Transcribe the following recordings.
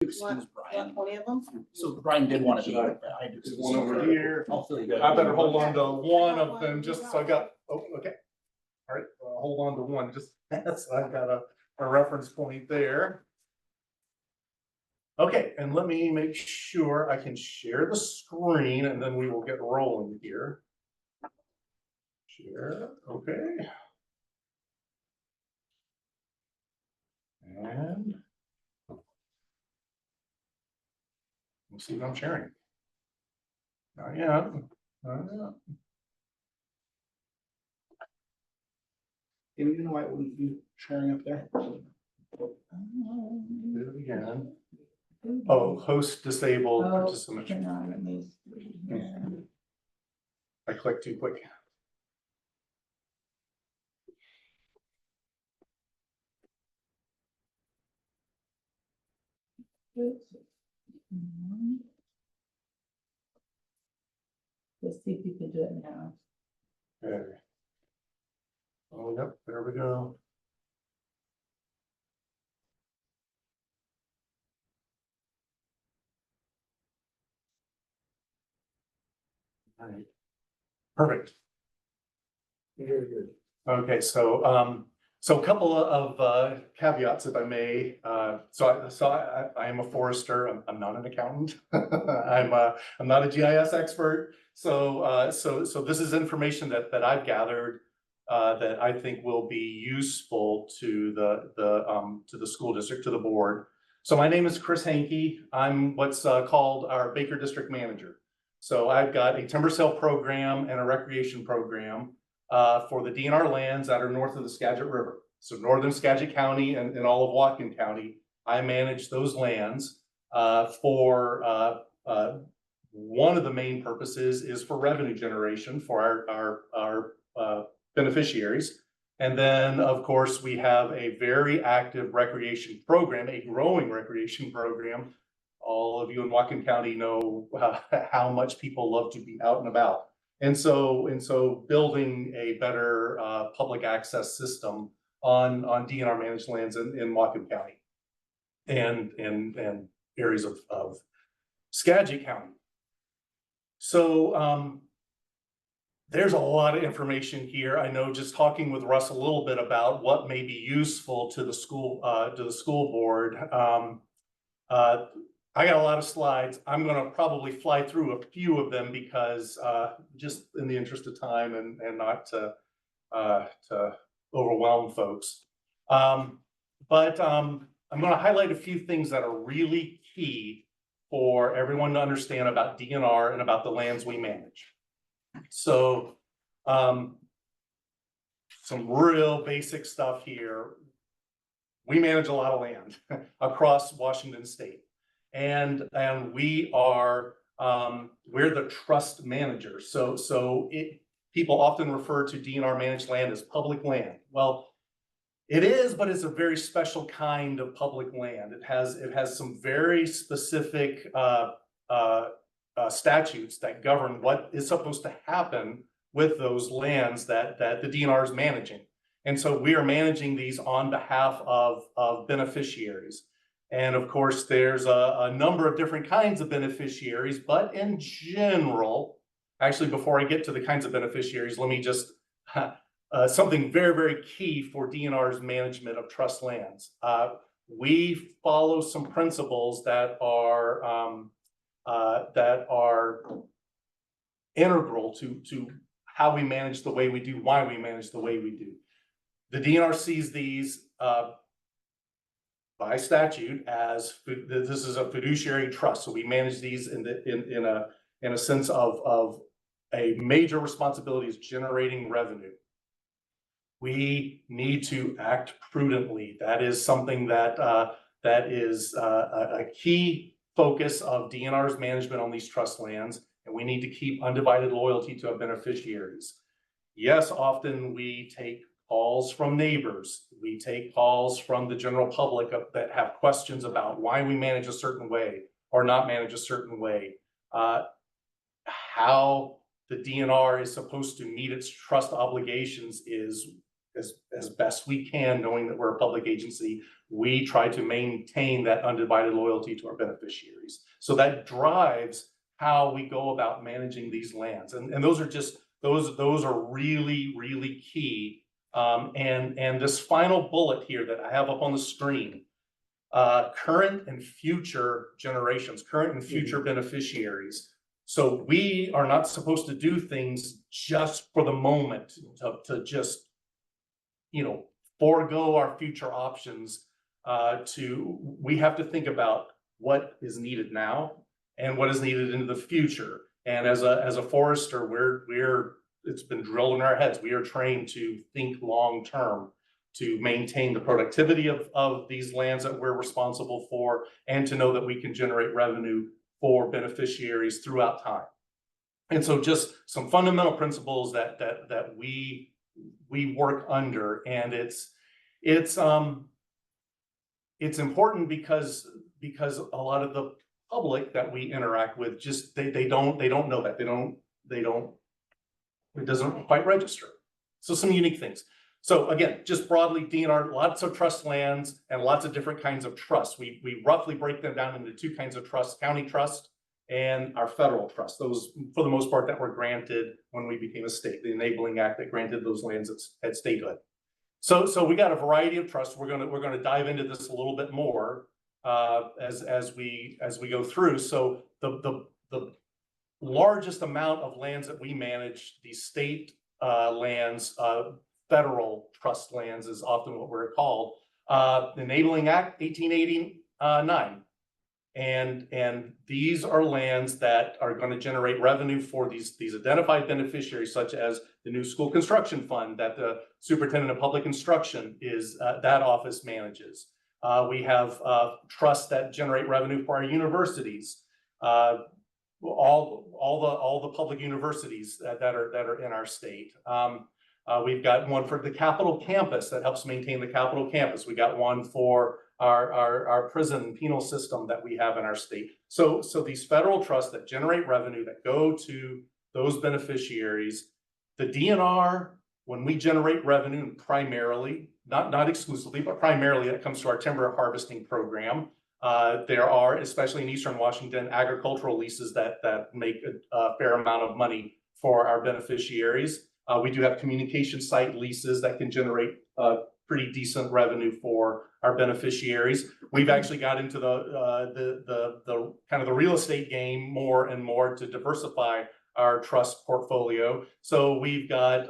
Excuse Brian. 20 of them? So Brian did want to be here, but I do. There's one over here. I'll fill you in. I better hold on to one of them just so I got, oh, okay. All right, hold on to one, just, so I've got a reference point there. Okay, and let me make sure I can share the screen and then we will get rolling here. Share, okay. And let's see what I'm sharing. Not yet. Not yet. Do you know why it wouldn't be sharing up there? Do it again. Oh, host disabled participant. I clicked too quick. Let's see if you can do it now. Okay. Oh, yep, there we go. All right. Perfect. Very good. Okay, so so a couple of caveats, if I may. I am a forester. I'm not an accountant. I'm not a GIS expert. So this is information that I've gathered that I think will be useful to the school district, to the board. So my name is Chris Hankey. I'm what's called our Baker District Manager. So I've got a timber sale program and a recreation program for the DNR lands that are north of the Skagit River. So northern Skagit County and all of Whatcom County, I manage those lands for one of the main purposes is for revenue generation for our beneficiaries. And then, of course, we have a very active recreation program, a growing recreation program. All of you in Whatcom County know how much people love to be out and about. And so building a better public access system on DNR managed lands in Whatcom County and areas of Skagit County. So there's a lot of information here. I know just talking with Russ a little bit about what may be useful to the school board. I got a lot of slides. I'm going to probably fly through a few of them because just in the interest of time and not to overwhelm folks. But I'm going to highlight a few things that are really key for everyone to understand about DNR and about the lands we manage. So some real basic stuff here. We manage a lot of land across Washington State. And we are we're the trust manager. So people often refer to DNR managed land as public land. Well, it is, but it's a very special kind of public land. It has some very specific statutes that govern what is supposed to happen with those lands that the DNR is managing. And so we are managing these on behalf of beneficiaries. And of course, there's a number of different kinds of beneficiaries, but in general, actually, before I get to the kinds of beneficiaries, let me just, something very, very key for DNR's management of trust lands. We follow some principles that are integral to how we manage the way we do, why we manage the way we do. The DNR sees these by statute as this is a fiduciary trust. So we manage these in a sense of a major responsibility is generating revenue. We need to act prudently. That is something that is a key focus of DNR's management on these trust lands, and we need to keep undivided loyalty to our beneficiaries. Yes, often we take calls from neighbors. We take calls from the general public that have questions about why we manage a certain way or not manage a certain way. How the DNR is supposed to meet its trust obligations is as best we can, knowing that we're a public agency, we try to maintain that undivided loyalty to our beneficiaries. So that drives how we go about managing these lands. And those are just, those are really, really key. And this final bullet here that I have up on the screen, current and future generations, current and future beneficiaries. So we are not supposed to do things just for the moment to just, you know, forego our future options. We have to think about what is needed now and what is needed into the future. And as a forester, it's been drilled in our heads. We are trained to think long term, to maintain the productivity of these lands that we're responsible for, and to know that we can generate revenue for beneficiaries throughout time. And so just some fundamental principles that we work under, and it's important because a lot of the public that we interact with just they don't know that it doesn't quite register. So some unique things. So again, just broadly, DNR, lots of trust lands and lots of different kinds of trusts. We roughly break them down into two kinds of trusts: county trust and our federal trust. Those, for the most part, that were granted when we became a state, the Enabling Act that granted those lands at statehood. So we got a variety of trusts. We're gonna dive into this a little bit more as we go through. So the largest amount of lands that we manage, these state lands, federal trust lands is often what we're called. The Enabling Act 1889. And these are lands that are going to generate revenue for these identified beneficiaries, such as the new school construction fund that the superintendent of public instruction is that office manages. We have trusts that generate revenue for our universities, all the public universities that are in our state. We've got one for the Capitol campus that helps maintain the Capitol campus. We got one for our prison penal system that we have in our state. So these federal trusts that generate revenue that go to those beneficiaries, the DNR, when we generate revenue, primarily, not exclusively, but primarily, that comes to our timber harvesting program. There are, especially in Eastern Washington, agricultural leases that make a fair amount of money for our beneficiaries. We do have communication site leases that can generate pretty decent revenue for our beneficiaries. We've actually got into the kind of the real estate game more and more to diversify our trust portfolio. So we've got,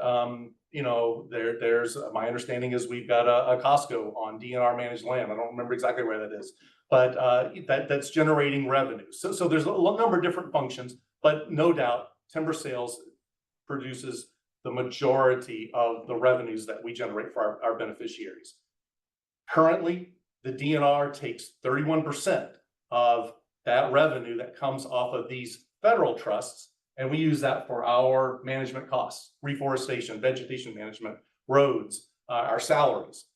there's my understanding is we've got a Costco on DNR managed land. I don't remember exactly where that is, but that's generating revenue. So there's a number of different functions, but no doubt timber sales produces the majority of the revenues that we generate for our beneficiaries. Currently, the DNR takes 31% of that revenue that comes off of these federal trusts, and we use that for our management costs, reforestation, vegetation management, roads, our salaries.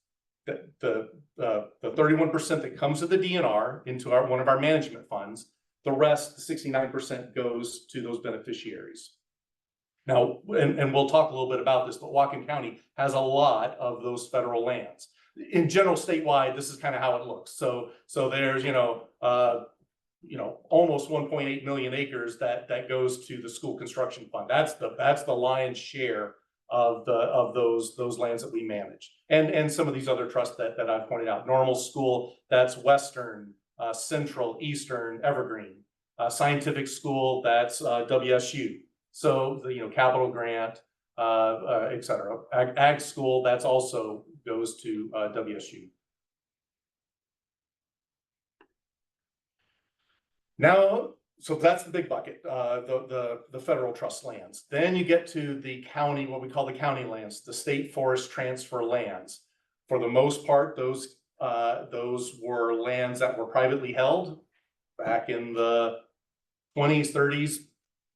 The 31% that comes to the DNR into one of our management funds, the rest, the 69%, goes to those beneficiaries. Now, and we'll talk a little bit about this, but Whatcom County has a lot of those federal lands. In general, statewide, this is kind of how it looks. So there's almost 1.8 million acres that goes to the school construction fund. That's the lion's share of those lands that we manage, and some of these other trusts that I've pointed out. Normal school, that's Western, Central, Eastern, Evergreen. Scientific school, that's WSU. So the capital grant, et cetera. Ag school, that's also goes to WSU. Now, so that's the big bucket, the federal trust lands. Then you get to the county, what we call the county lands, the state forest transfer lands. For the most part, those were lands that were privately held back in the 20s, 30s.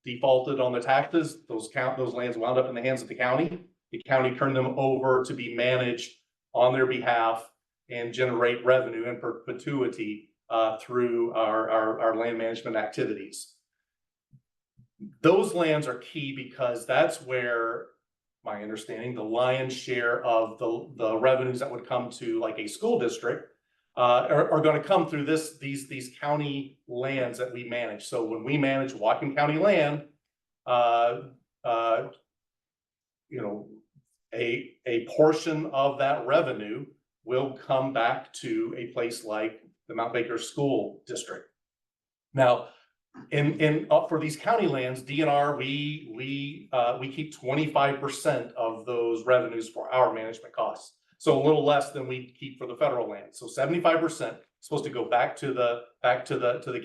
Defaulted on the taxes, those lands wound up in the hands of the county. The county turned them over to be managed on their behalf and generate revenue in perpetuity through our land management activities. Those lands are key because that's where my understanding, the lion's share of the revenues that would come to like a school district are going to come through these county lands that we manage. So when we manage Whatcom County land, you know, a portion of that revenue will come back to a place like the Mount Baker School District. Now, for these county lands, DNR, we keep 25% of those revenues for our management costs. So a little less than we keep for the federal land. So 75% supposed to go back to the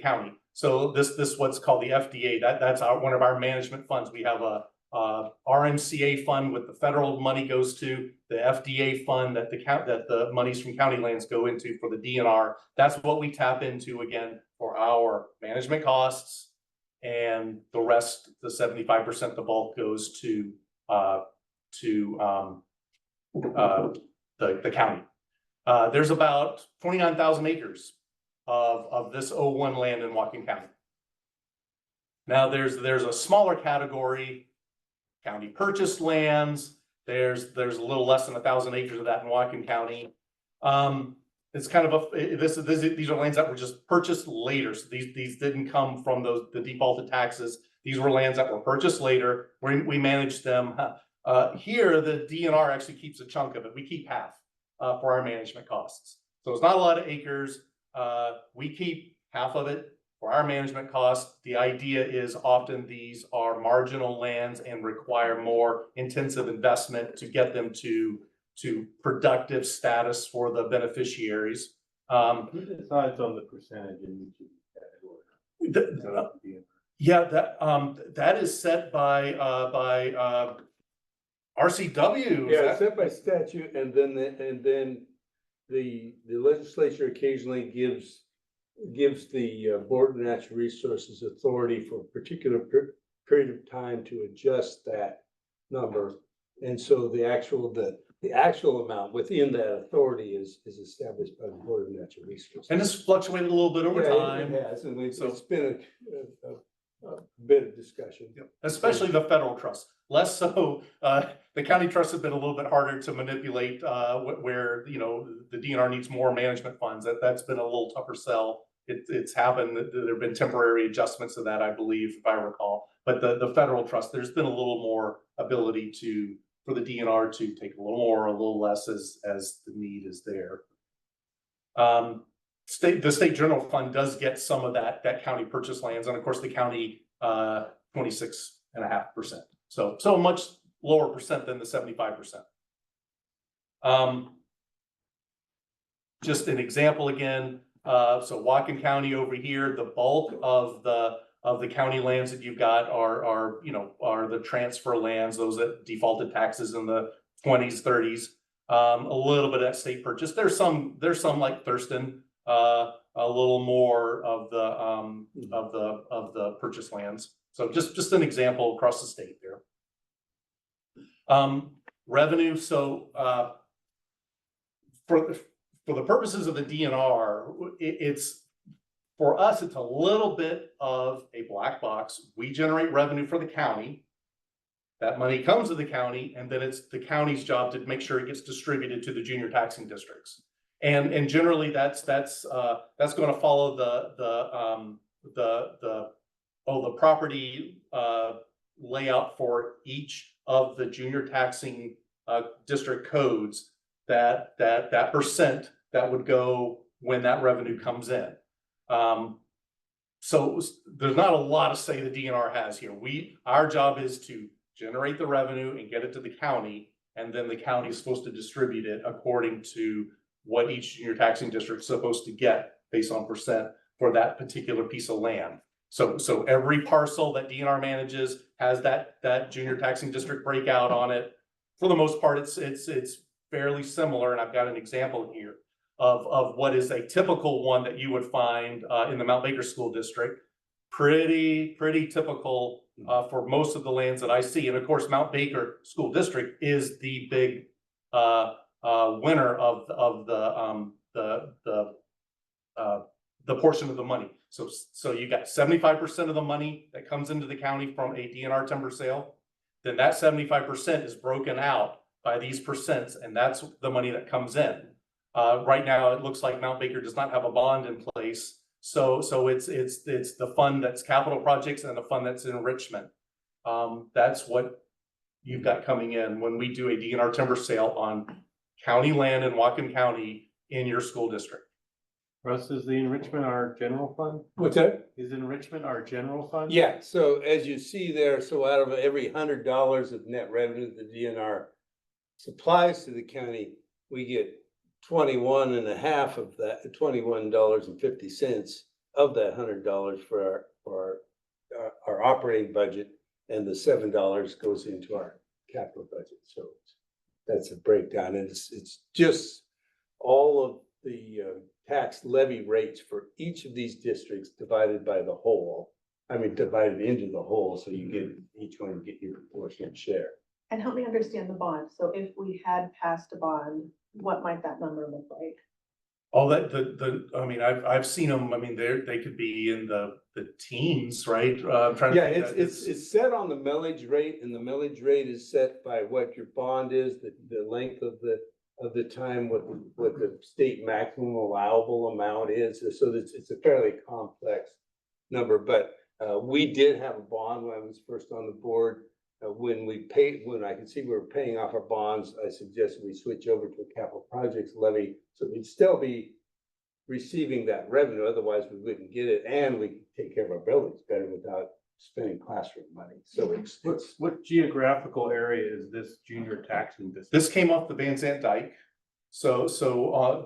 county. So this what's called the FDA. That's one of our management funds. We have a RMCA fund with the federal money goes to, the FDA fund that the monies from county lands go into for the DNR. That's what we tap into again for our management costs, and the rest, the 75%, the bulk goes to the county. There's about 29,000 acres of this O1 land in Whatcom County. Now there's a smaller category, county purchased lands. There's a little less than 1,000 acres of that in Whatcom County. It's kind of these are lands that were just purchased later. So these didn't come from the defaulted taxes. These were lands that were purchased later. We managed them. Here, the DNR actually keeps a chunk of it. We keep half for our management costs. So it's not a lot of acres. We keep half of it for our management costs. The idea is often these are marginal lands and require more intensive investment to get them to productive status for the beneficiaries. Who decides on the percentage in each of the categories? Yeah, that is set by RCW. Yeah, it's set by statute, and then the legislature occasionally gives the Board of Natural Resources authority for a particular period of time to adjust that number. And so the actual amount within that authority is established by the Board of Natural Resources. And it's fluctuated a little bit over time. It has, and it's been a bit of discussion. Especially the federal trust. Less so, the county trust has been a little bit harder to manipulate, where, you know, the DNR needs more management funds. That's been a little tougher sell. It's happened. There have been temporary adjustments to that, I believe, if I recall. But the federal trust, there's been a little more ability for the DNR to take a little more, a little less as the need is there. The state general fund does get some of that county purchase lands, and of course the county 26.5%. So a much lower percent than the 75%. Just an example again. So Whatcom County over here, the bulk of the county lands that you've got are the transfer lands, those that defaulted taxes in the 20s, 30s. A little bit of that state purchase. There's some like Thurston, a little more of the purchase lands. So just an example across the state there. Revenue. So for the purposes of the DNR, it's for us, it's a little bit of a black box. We generate revenue for the county. That money comes to the county, and then it's the county's job to make sure it gets distributed to the junior taxing districts. And generally, that's going to follow the property layout for each of the junior taxing district codes. That percent that would go when that revenue comes in. So there's not a lot of say the DNR has here. Our job is to generate the revenue and get it to the county, and then the county is supposed to distribute it according to what each junior taxing district is supposed to get based on percent for that particular piece of land. So every parcel that DNR manages has that junior taxing district breakout on it. For the most part, it's fairly similar, and I've got an example here of what is a typical one that you would find in the Mount Baker School District. Pretty typical for most of the lands that I see. And of course, Mount Baker School District is the big winner of the portion of the money. So you got 75% of the money that comes into the county from a DNR timber sale. then that 75% is broken out by these percents, and that's the money that comes in. Right now, it looks like Mount Baker does not have a bond in place, so it's the fund that's capital projects and the fund that's enrichment. That's what you've got coming in when we do a DNR timber sale on county land in Whatcom County in your school district. Russ, is the enrichment our general fund? What's that? Is enrichment our general fund? Yeah, so as you see there, so out of every $100 of net revenue the DNR supplies to the county, we get 21 and a half of that, $21.50 of that $100 for our operating budget, and the $7 goes into our capital budget. So that's a breakdown, and it's just all of the tax levy rates for each of these districts divided by the whole. I mean, divided into the whole, so you get each one get your proportionate share. And help me understand the bond. So if we had passed a bond, what might that number look like? Oh, I mean, I've seen them. I mean, they could be in the teens, right? I'm trying to Yeah, think that it's set on the millage rate, and the millage rate is set by what your bond is, the length of the time, what the state maximum allowable amount is. So it's a fairly complex number, but we did have a bond when I was first on the board. When I could see we were paying off our bonds, I suggested we switch over to a capital projects levy, so we'd still be receiving that revenue, otherwise we wouldn't get it, and we could take care of our buildings better without spending classroom money. So it's What geographical area is this junior taxing district? this came off the Van Zant Dike. So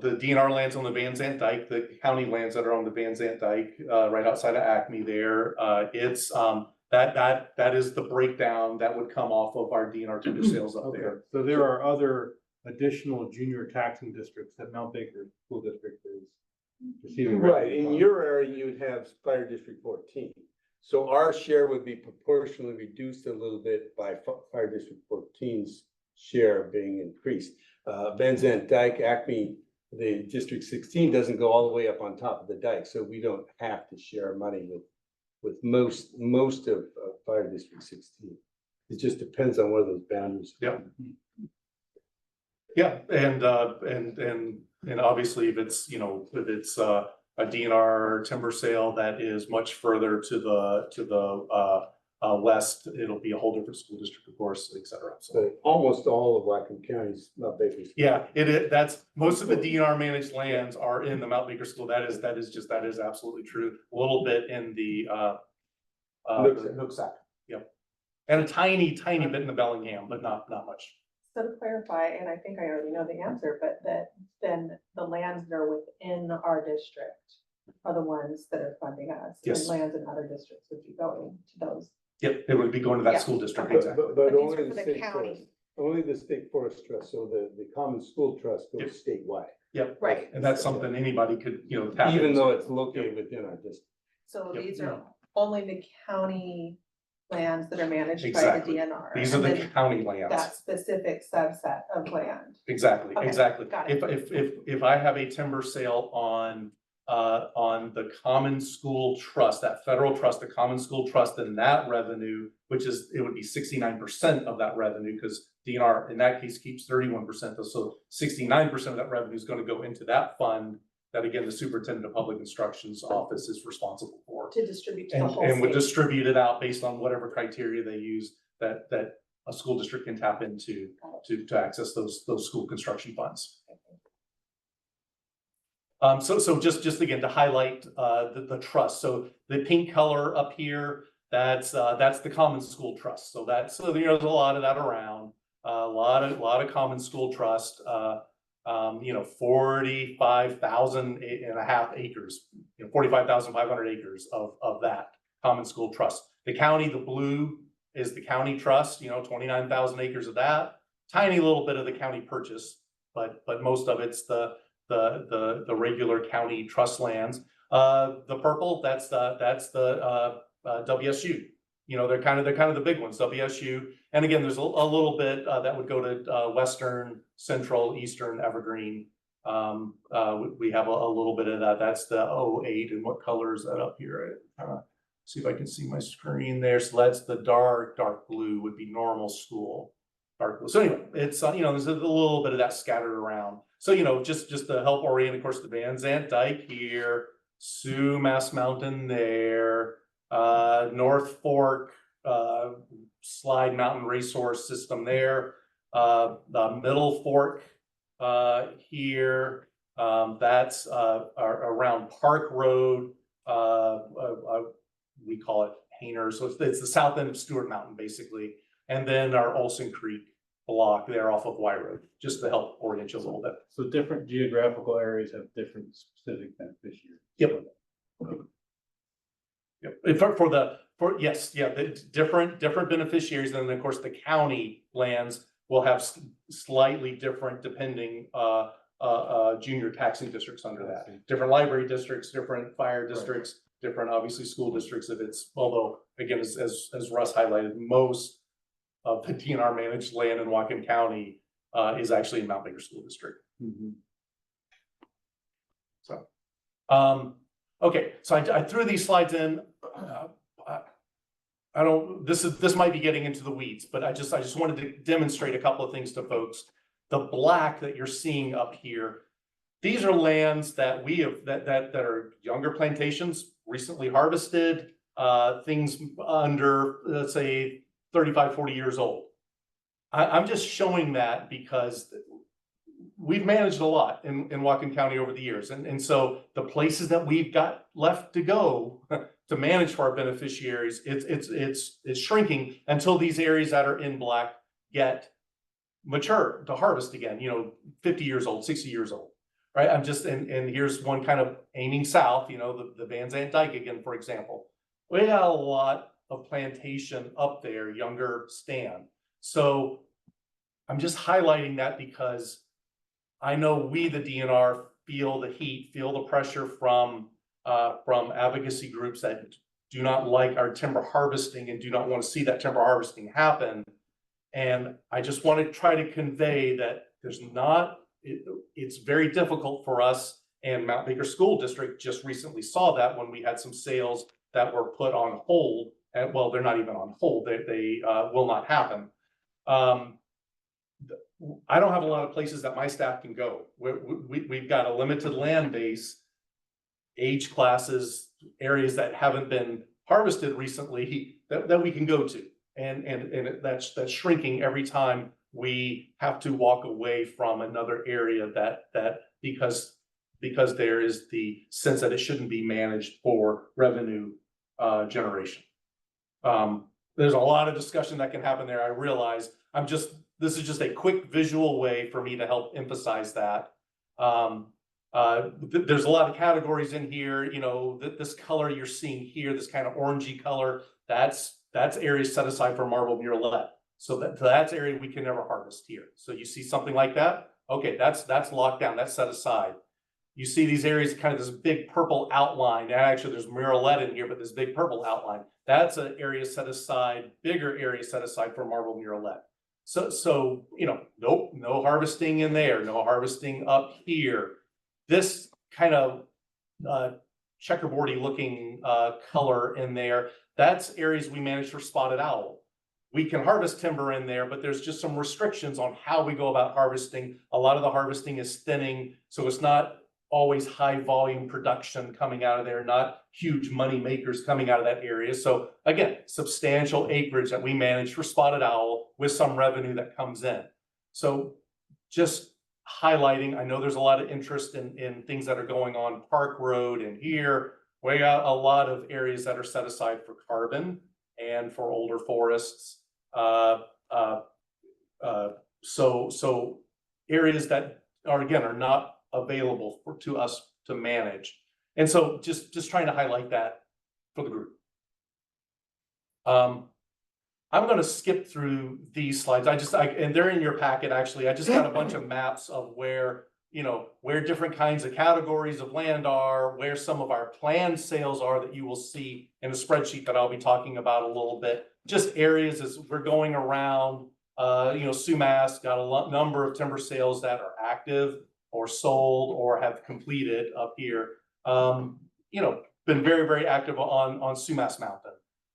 the DNR lands on the Van Zant Dike, the county lands that are on the Van Zant Dike, right outside of Acme there. It's that is the breakdown that would come off of our DNR timber sales up Okay, there. so there are other additional junior taxing districts that Mount Baker School District is receiving. right, revenue in from. your area, you'd have Fire District 14. So our share would be proportionally reduced a little bit by Fire District 14's share being increased. Van Zant Dike, Acme, the District 16 doesn't go all the way up on top of the dike, so we don't have to share money with most of Fire District 16. It just depends on where those boundaries. Yep. Yeah, and obviously if it's, if it's a DNR timber sale that is much further to the west, it'll be a whole different school district, of course, et cetera. So But almost all of Whatcom County's Mount Baker's. yeah, that's most of the DNR managed lands are in the Mount Baker School. That is absolutely true. A little bit in the Nooksack. Yep. And a tiny bit in the Bellingham, but not much. So to clarify, and I think I already know the answer, but then the lands that are within our district are the ones that are funding us. Yes. And lands in other districts would be going to those. Yep, it would be going to that Yeah. school district, Okay. exactly. But But these only are the for the state county. forest, only the state forest trust, so the common school trust Yep. goes statewide. Yep. Right. And that's something anybody could, tap Even into. though it's located within our district. So Yep. these are only the county lands that are managed by the Exactly. DNR. These are and the then county lands. that specific subset of land. Exactly, Okay, exactly. got it. If I have a timber sale on the common school trust, that federal trust, the common school trust, then that revenue, it would be 69% of that revenue, because DNR in that case keeps 31%. So 69% of that revenue is going to go into that fund that, again, the superintendent of public instruction's office is responsible for. To distribute to the And, whole and would state. distribute it out based on whatever criteria they use that a school district can tap into to access those school construction funds. So just again, to highlight the trust. So the pink color up here, that's the common school trust. So there's a lot of that around, a lot of common school trust, 45,000 and a half acres, 45,500 acres of that common school trust. The county, the blue is the county trust, 29,000 acres of that, tiny little bit of the county purchase, but most of it's the regular county trust lands. The purple, that's the WSU. They're kind of the big ones, WSU. And again, there's a little bit that would go to Western, Central, Eastern, Evergreen. We have a little bit of that. That's the 08. And what color is that up here? see if I can see my screen there. So that's the dark blue would be normal school. Dark blue. So anyway, it's, there's a little bit of that scattered around. So, just to help orient, of course, the Van Zandt Dike here, Sumas Mountain there, North Fork, Slide Mountain Racehorse System there, the Middle Fork here, that's around Park Road, we call it Hainer, so it's the south end of Stewart Mountain basically, and then our Olson Creek block there off of Y Road, just to help orient you a little bit. So different geographical areas have different specific beneficiaries. Yep. Yep. The different beneficiaries, and then of course the county lands will have slightly different depending junior taxing districts under that. Different library districts, different fire districts, different obviously school districts if it's, although again, as Russ highlighted, most of the DNR managed land in Whatcom County is actually in Mount Baker School District. So, okay, so I threw these slides in. I don't, this might be getting into the weeds, but I just wanted to demonstrate a couple of things to folks. The black that you're seeing up here, these are lands that we have, that are younger plantations, recently harvested, things under, let's say, 35, 40 years old. I'm just showing that because we've managed a lot in Whatcom County over the years. And so the places that we've got left to go to manage for our beneficiaries, it's shrinking until these areas that are in black get mature to harvest again, 50 years old, 60 years old, right? I'm just, and here's one kind of aiming south, the Van Zandt Dike again, for example. We got a lot of plantation up there, younger stand. So I'm just highlighting that because I know we, the DNR, feel the heat, feel the pressure from advocacy groups that do not like our timber harvesting and do not want to see that timber harvesting happen. And I just want to try to convey that it's very difficult for us, and Mount Baker School District just recently saw that when we had some sales that were put on hold. And well, they're not even on hold, they will not happen. I don't have a lot of places that my staff can go. We've got a limited land base, age classes, areas that haven't been harvested recently that we can go to. And that's shrinking every time we have to walk away from another area that because there is the sense that it shouldn't be managed for revenue generation. There's a lot of discussion that can happen there. I realize this is just a quick visual way for me to help emphasize that. There's a lot of categories in here, this color you're seeing here, this kind of orangey color, that's areas set aside for marble murrelet. So that's area we can never harvest here. So you see something like that, okay, that's locked down, that's set aside. You see these areas, kind of this big purple outline. Actually, there's murrelet in here, but this big purple outline, that's an area set aside, bigger area set aside for marble murrelet. So nope, no harvesting in there, no harvesting up here. This kind of checkerboardy looking color in there, that's areas we manage for spotted owl. We can harvest timber in there, but there's just some restrictions on how we go about harvesting. A lot of the harvesting is thinning, so it's not always high volume production coming out of there, not huge money makers coming out of that area. So again, substantial acreage that we manage for spotted owl with some revenue that comes in. So just highlighting, I know there's a lot of interest in things that are going on Park Road and here. We got a lot of areas that are set aside for carbon and for older forests. So areas that are not available to us to manage. And so just trying to highlight that for the group. I'm going to skip through these slides. And they're in your packet, actually. I just got a bunch of maps of where different kinds of categories of land are, where some of our planned sales are that you will see in a spreadsheet that I'll be talking about a little bit. Just areas as we're going around, Sumas got a number of timber sales that are active or sold or have completed up here. been very, very active on Sumas Mountain.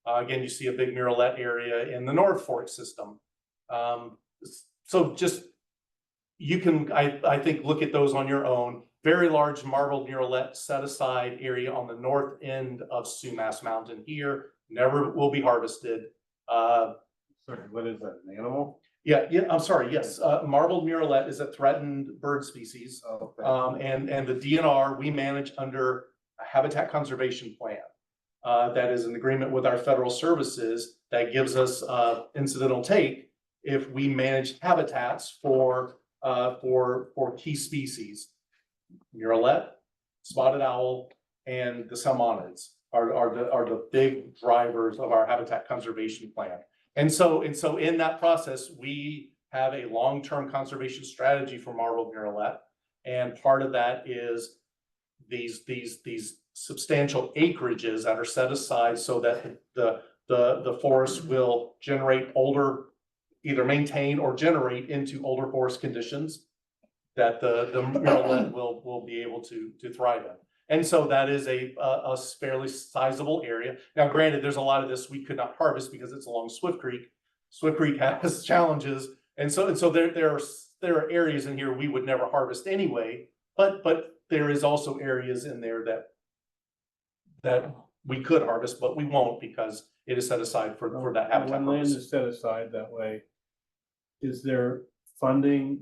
Again, you see a big murrelet area in the North Fork system. So just, you can, I think, look at those on your own. Very large marbled murrelet set aside area on the north end of Sumas Mountain here, never will be harvested. Sorry, what is that, an animal? Yeah, I'm sorry, yes, marbled murrelet is a threatened bird species. Okay. And the DNR, we manage under a habitat conservation plan. That is an agreement with our federal services that gives us incidental take if we manage habitats for key species. Murrelet, spotted owl, and the salmonids are the big drivers of our habitat conservation plan. And so in that process, we have a long-term conservation strategy for marbled murrelet. And part of that is these substantial acreages that are set aside so that the forest will generate older, either maintain or generate into older forest conditions that the murrelet will be able to thrive in. And so that is a fairly sizable area. Now, granted, there's a lot of this we could not harvest because it's along Swift Creek. Swift Creek has challenges. And so there are areas in here we would never harvest anyway, but there is also areas in there that we could harvest, but we won't because it is set aside for that habitat When land purpose. is set aside that way, is there funding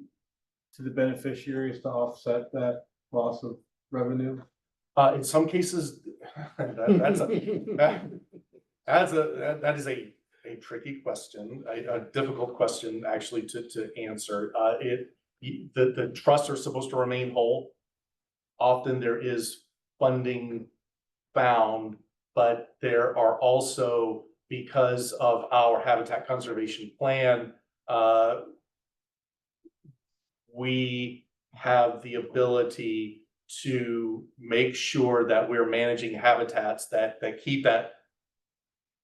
to the beneficiaries to offset that loss of revenue? In some cases, that is a tricky question, a difficult question actually to answer. The trusts are supposed to remain whole. Often there is funding found, but there are also, because of our habitat conservation plan, we have the ability to make sure that we're managing habitats that keep that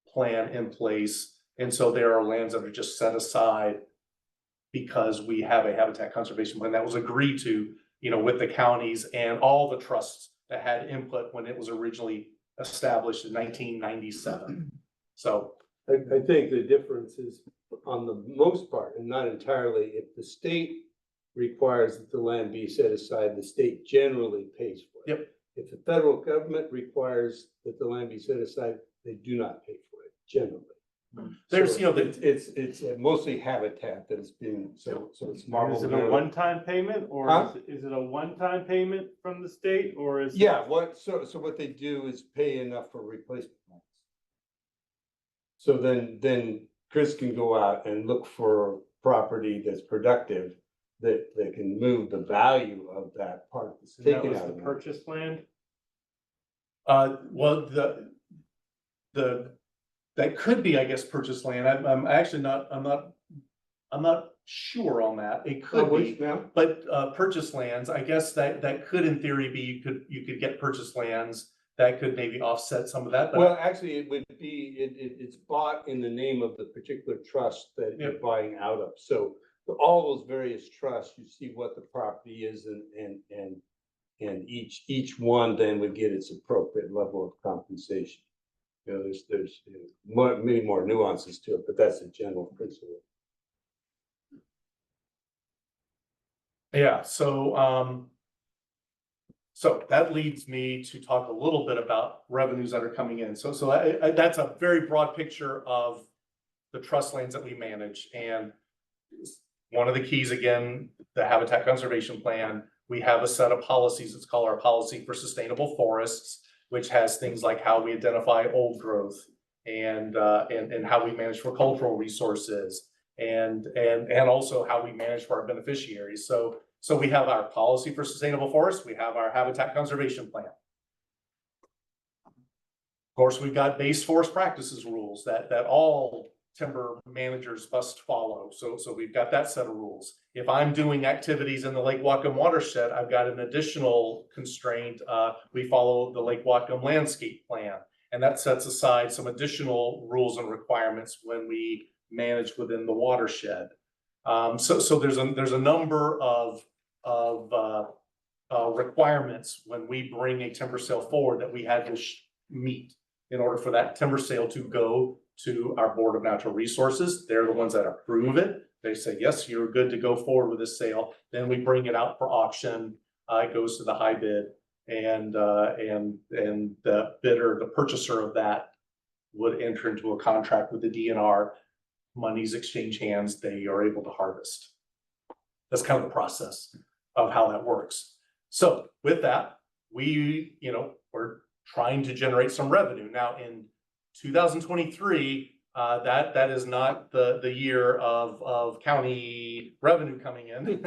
plan in place. And so there are lands that are just set aside because we have a habitat conservation plan that was agreed to, with the counties and all the trusts that had input when it was originally established in 1997. So I think the difference is on the most part, and not entirely, if the state requires that the land be set aside, the state generally pays for it. Yep. If the federal government requires that the land be set aside, they do not pay for it, generally. there's, So it's mostly habitat that is being, so it's marble. Is it a one-time payment or Huh? is it a one-time payment from the state or is? Yeah, so what they do is pay enough for replacement plants. So then Chris can go out and look for property that's productive, that can move the value of that part that's And that taken was out the of it. purchase land? well, that could be, I guess, purchase land. I'm actually not, I'm not sure on that. It could be, but purchase lands, I guess that could in theory be, you could get purchase lands that could maybe offset some of that. But Well, actually, it would be, it's bought in the name of the particular trust that you're buying out of. So all those various trusts, you see what the property is and each one then would get its appropriate level of compensation. There's many more nuances to it, but that's a general principle. yeah, so that leads me to talk a little bit about revenues that are coming in. So that's a very broad picture of the trust lands that we manage. And one of the keys, again, the Habitat Conservation Plan, we have a set of policies. It's called our Policy for Sustainable Forests, which has things like how we identify old growth and how we manage for cultural resources and also how we manage for our beneficiaries. So we have our Policy for Sustainable Forests, we have our Habitat Conservation Plan. Of course, we've got base forest practices rules that all timber managers must follow. So we've got that set of rules. If I'm doing activities in the Lake Whatcom watershed, I've got an additional constraint. We follow the Lake Whatcom landscape plan, and that sets aside some additional rules and requirements when we manage within the watershed. So there's a number of requirements when we bring a timber sale forward that we had to meet in order for that timber sale to go to our Board of Natural Resources. They're the ones that approve it. They say, yes, you're good to go forward with this sale. Then we bring it out for auction. It goes to the high bid, and the bidder, the purchaser of that, would enter into a contract with the DNR. Monies exchange hands. They are able to harvest. That's kind of the process of how that works. So with that, we're trying to generate some revenue. Now in 2023, that is not the year of county revenue coming in.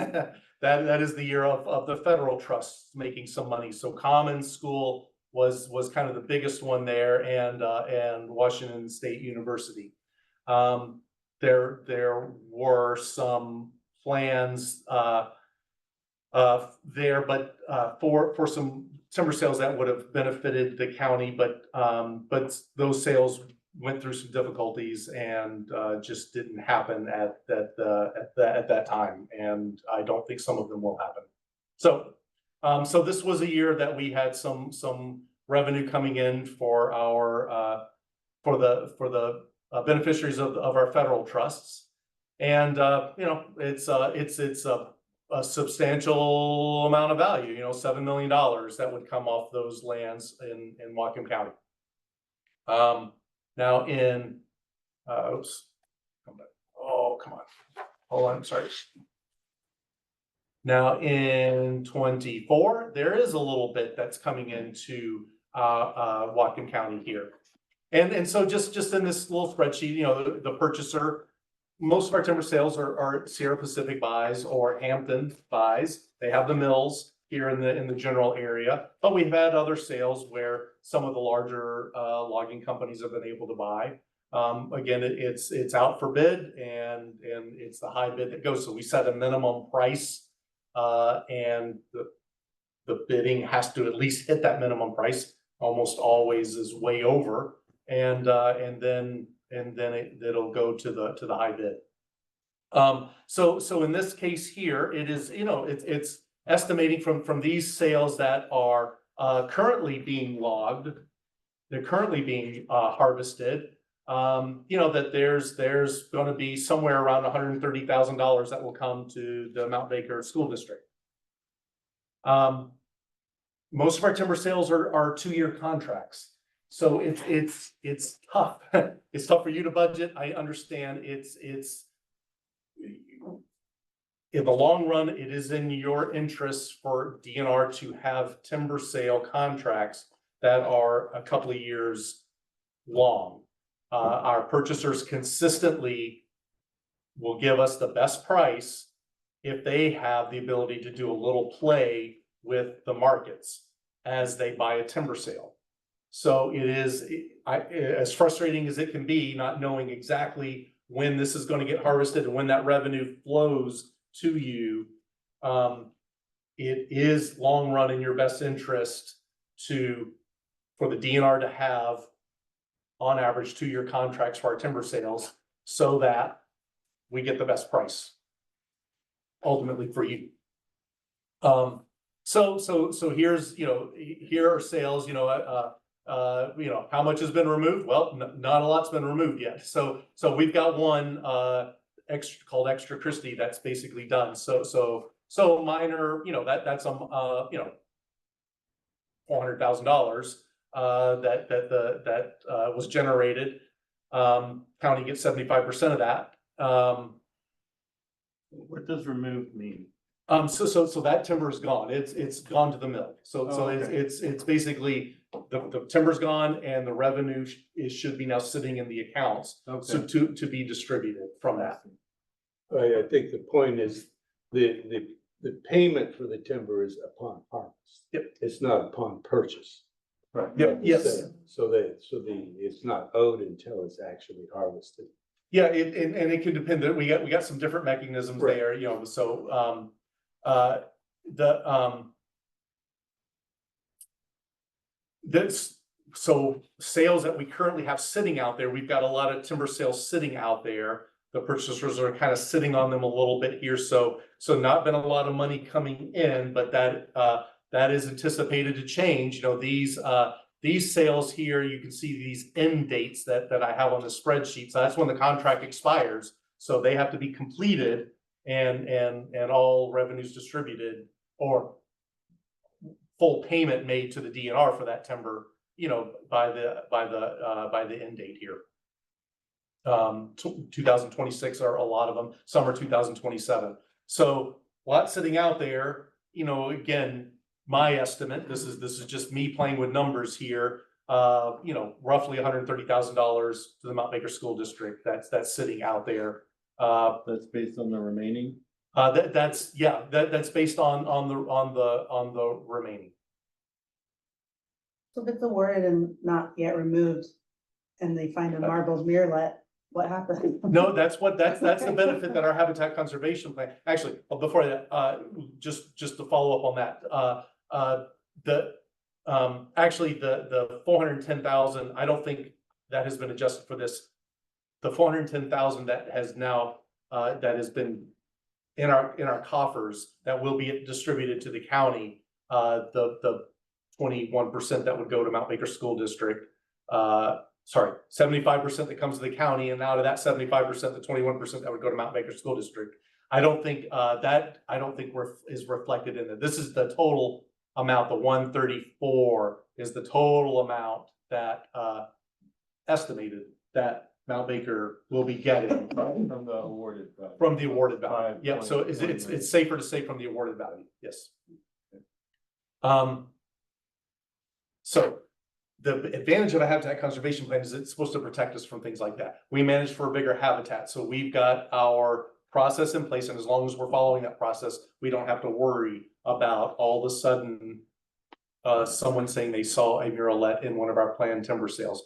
That is the year of the federal trusts making some money. So Commons School was kind of the biggest one there, and Washington State University. There were some plans there, but for some timber sales that would have benefited the county, but those sales went through some difficulties and just didn't happen at that time, and I don't think some of them will happen. So this was a year that we had some revenue coming in for our for the beneficiaries of our federal trusts, and it's a substantial amount of value, $7 million that would come off those lands in Whatcom County. Now in, oops, come back. Oh, come on. Hold on, sorry. Now in 24, there is a little bit that's coming into Whatcom County here. And so just in this little spreadsheet, the purchaser, most of our timber sales are Sierra Pacific buys or Hampton buys. They have the mills here in the general area, but we've had other sales where some of the larger logging companies have been able to buy. Again, it's out for bid, and it's the high bid that goes. So we set a minimum price, and the bidding has to at least hit that minimum price. Almost always is way over, and then it'll go to the high bid. So in this case here, it is, it's estimating from these sales that are currently being logged, they're currently being harvested, that there's going to be somewhere around $130,000 that will come to the Mount Baker School District. Most of our timber sales are 2-year contracts. So it's tough. It's tough for you to budget. I understand it's in the long run, it is in your interest for DNR to have timber sale contracts that are a couple of years long. Our purchasers consistently will give us the best price if they have the ability to do a little play with the markets as they buy a timber sale. So it is as frustrating as it can be, not knowing exactly when this is going to get harvested and when that revenue flows to you. It is long run in your best interest for the DNR to have on average 2-year contracts for our timber sales, so that we get the best price ultimately for you. So here's, here are sales, how much has been removed? Well, not a lot's been removed yet. So we've got one called Extra Christie that's basically done. So minor, that's $400,000 that was generated. County gets 75% of that. What does removed mean? So that timber is gone. It's gone to the mill. So okay. it's basically the timber's gone, and the revenue should be now sitting in the accounts. Okay. So to be distributed from that. I think the point is the payment for the timber is upon harvest. Yep. It's not upon purchase. Right. Yep. Yes. So it's not owed until it's actually harvested. Yeah, and it can depend. That we got some different mechanisms Right. there. So so sales that we currently have sitting out there, we've got a lot of timber sales sitting out there. The purchasers are kind of sitting on them a little bit here. So not been a lot of money coming in, but that is anticipated to change. these sales here, you can see these end dates that I have on the spreadsheet. So that's when the contract expires. So they have to be completed and all revenues distributed or full payment made to the DNR for that timber, you know, by the end date here. 2026 are a lot of them. Some are 2027. So a lot sitting out there, you know, again, my estimate, this is just me playing with numbers here. You know, roughly $130,000 to the Mount Baker School District. That's sitting out there. That's based on the remaining. That's based on the remaining. So if it's awarded and not yet removed, and they find a marbled murrelet, what happens? No, that's the benefit that our habitat conservation plan, actually, before that, just to follow up on that, actually the 410,000, I don't think that has been adjusted for this. The 410,000 that has now, that has been in our coffers, that will be distributed to the county, the 21% that would go to Mount Baker School District, 75% that comes to the county, and out of that 75%, the 21% that would go to Mount Baker School District. I don't think is reflected in it. This is the total amount. The 134 is the total amount that estimated that Mount Baker will be getting From the awarded. from the awarded value. Yeah, so 5.1 it's safer to say from the awarded value. Yes. So the advantage of a habitat conservation plan is it's supposed to protect us from things like that. We manage for a bigger habitat, so we've got our process in place, and as long as we're following that process, we don't have to worry about all of a sudden someone saying they saw a murrelet in one of our planned timber sales.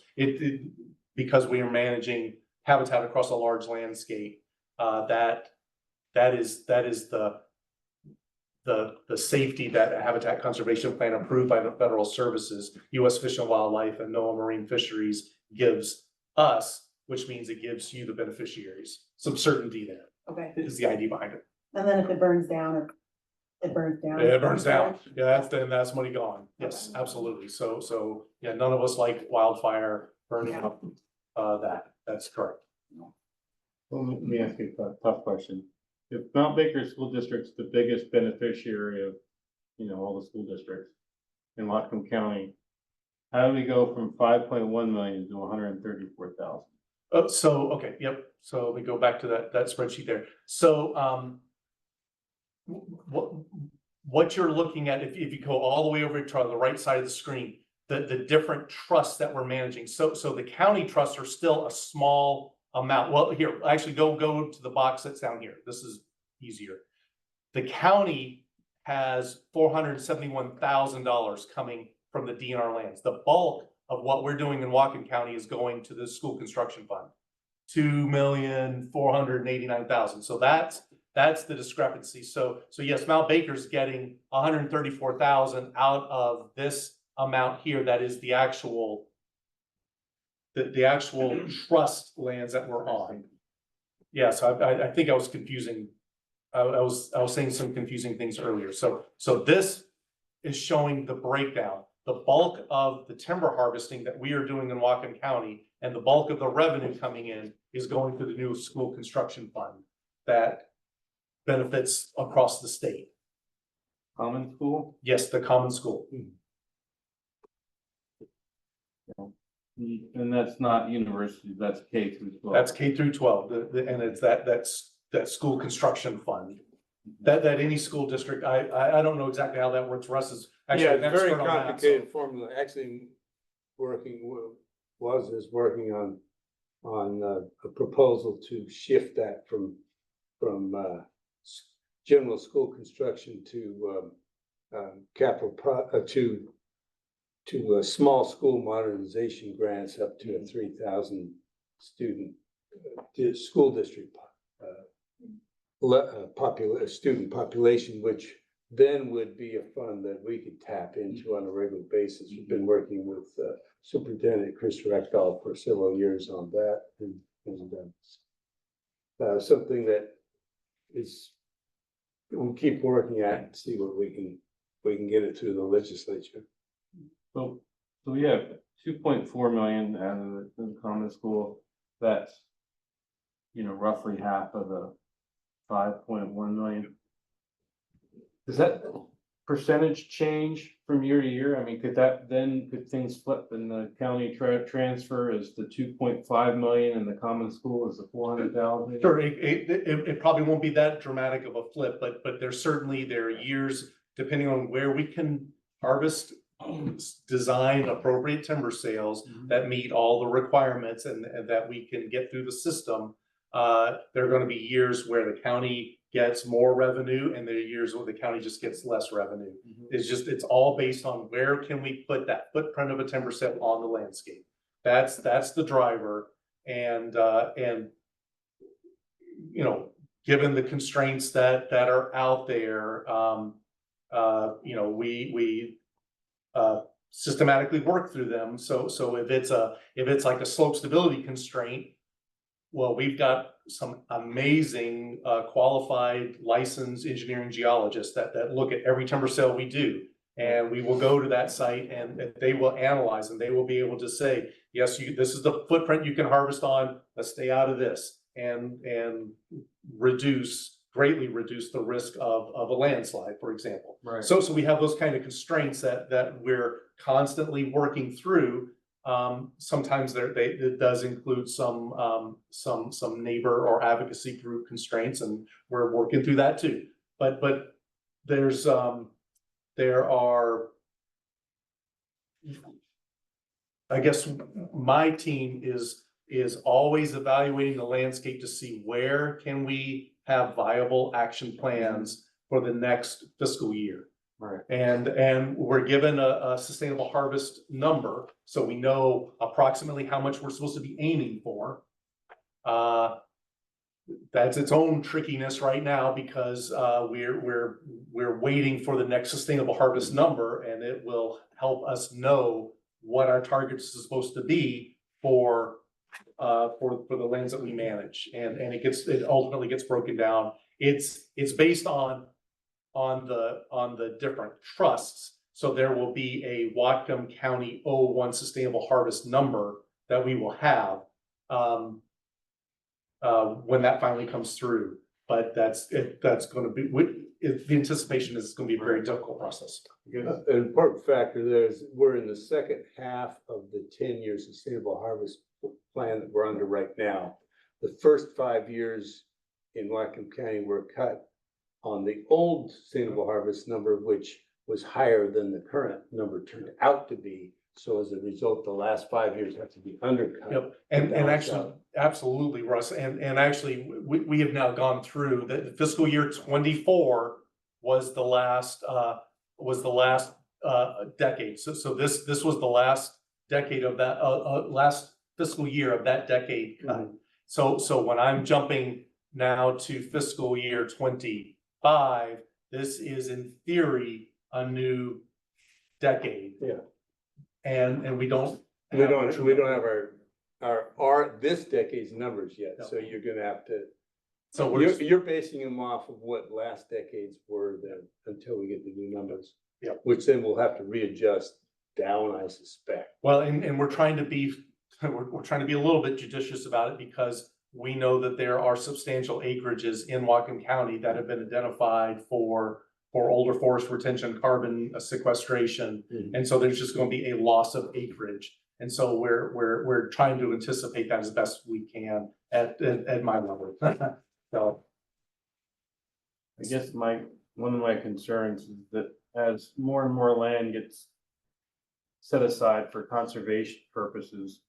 Because we are managing habitat across a large landscape, that is the safety that a habitat conservation plan approved by the federal services, U.S. Fish and Wildlife and NOAA Marine Fisheries gives us, which means it gives you, the beneficiaries, some certainty there Okay, is the idea behind it. and then if it burns down, it burns down. It burns down. Yeah, that's money gone. Yes, absolutely. So yeah, none of us like wildfire burning up that's correct. Well, let me ask you a tough question. If Mount Baker School District's the biggest beneficiary of, you know, all the school districts in Whatcom County, how do we go from 5.1 million to 134,000? So, okay, yep. So we go back to that spreadsheet there. So, what you're looking at, if you go all the way over to the right side of the screen, the different trusts that we're managing. So the county trusts are still a small amount. Well, here, actually go to the box that's down here. This is easier. The county has $471,000 coming from the DNR lands. The bulk of what we're doing in Whatcom County is going to the school construction fund, $2,489,000. So that's the discrepancy. So yes, Mount Baker's getting 134,000 out of this amount here. That is the actual trust lands that we're on. Yeah, so I think I was confusing. I was saying some confusing things earlier. So this is showing the breakdown. The bulk of the timber harvesting that we are doing in Whatcom County and the bulk of the revenue coming in is going to the new school construction fund that benefits across the state. Common school? Yes, the common school. And that's not university, that's K through 12. That's K through 12, and it's that school construction fund. That any school district, I don't know exactly how that works. Russ is actually Yeah, an it's very expert on that. complicated formula. Actually, working on a proposal to shift that from general school construction to to small school modernization grants up to a 3,000 student school district student population, which then would be a fund that we could tap into on a regular basis. We've been working with Superintendent Chris Reckdahl for several years on that, and something that we'll keep working at and see what we can get it through the legislature. So So we have 2.4 million out of the common school, that's, you know, roughly half of the 5.1 million. Does that percentage change from year to year? I mean, could things flip and the county transfer is the 2.5 million and the common school is the 400,000? Sure, it probably won't be that dramatic of a flip, but there are years, depending on where we can harvest design appropriate timber sales that meet all the requirements and that we can get through the system. There are gonna be years where the county gets more revenue and there are years where the county just gets less revenue. It's all based on where can we put that footprint of a timber sale on the landscape. That's the driver. And you know, given the constraints that are out there, you know, we systematically work through them. So if it's like a slope stability constraint, well, we've got some amazing qualified licensed engineering geologists that look at every timber sale we do. And we will go to that site and they will analyze and they will be able to say, yes, this is the footprint you can harvest on, let's stay out of this and greatly reduce the risk of a landslide, for example. Right. So we have those kind of constraints that we're constantly working through. Sometimes it does include some neighbor or advocacy group constraints, and we're working through that too. But there are, I guess my team is always evaluating the landscape to see where can we have viable action plans for the next fiscal year. Right. And we're given a sustainable harvest number, so we know approximately how much we're supposed to be aiming for. That's its own trickiness right now because we're waiting for the next sustainable harvest number, and it will help us know what our targets is supposed to be for the lands that we manage, and it ultimately gets broken down. It's based on the different trusts. So there will be a Whatcom County 01 sustainable harvest number that we will have when that finally comes through. But that's going to be, the anticipation is it's going to be a very difficult process. An important factor there is we're in the second half of the 10-year sustainable harvest plan that we're under right now. The first 5 years in Whatcom County were cut on the old sustainable harvest number, which was higher than the current number turned out to be. So as a result, the last 5 years have to be undercut. Yep, and actually, absolutely, Russ, and actually, we have now gone through the fiscal year 24 was the last decade. So this was the last decade of that last fiscal year of that decade. So when I'm jumping now to fiscal year 25, this is in theory a new decade. Yeah. And we don't We don't have our this decade's numbers yet, No. so you're gonna have to. So You're basing them off of what last decades were then until we get the new numbers. Yeah. Which then we'll have to readjust down, I suspect. well, and we're trying to be we're trying to be a little bit judicious about it because we know that there are substantial acreages in Whatcom County that have been identified for older forest retention, carbon sequestration. And so there's just going to be a loss of acreage. And so we're trying to anticipate that as best we can at my level. So I guess one of my concerns is that as more and more land gets set aside for conservation purposes,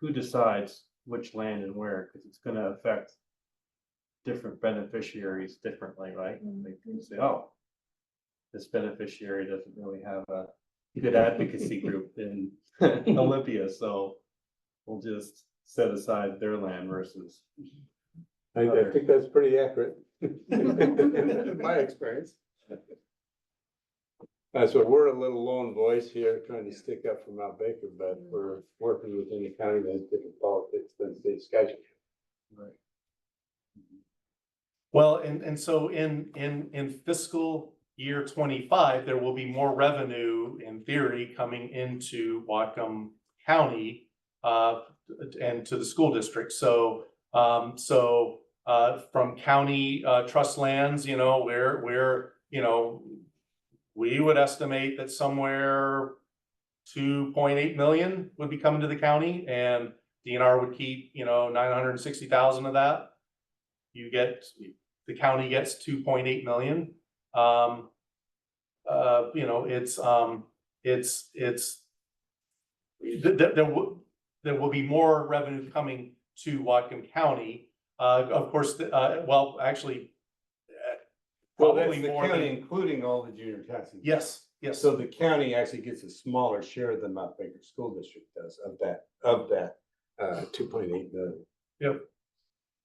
who decides which land and where? Because it's going to affect different beneficiaries differently, right? They can say, oh, this beneficiary doesn't really have a good advocacy group in Olympia, so we'll just set aside their land versus. I think that's pretty accurate. In my experience. So we're a little lone voice here trying to stick up for Mount Baker, but we're working within a county that has different politics than the state of Skagit. well, and so in fiscal year 25, there will be more revenue in theory coming into Whatcom County and to the school district. So from county trust lands, you know, where you know, we would estimate that somewhere 2.8 million would be coming to the county, and DNR would keep, you know, 960,000 of that. The county gets 2.8 million. You know, there will be more revenue coming to Whatcom County. Of course, well, actually, Well, that's probably the more county, than, including all the junior taxes. yes. So the county actually gets a smaller share than Mount Baker School District does of that 2.8 million. Yep.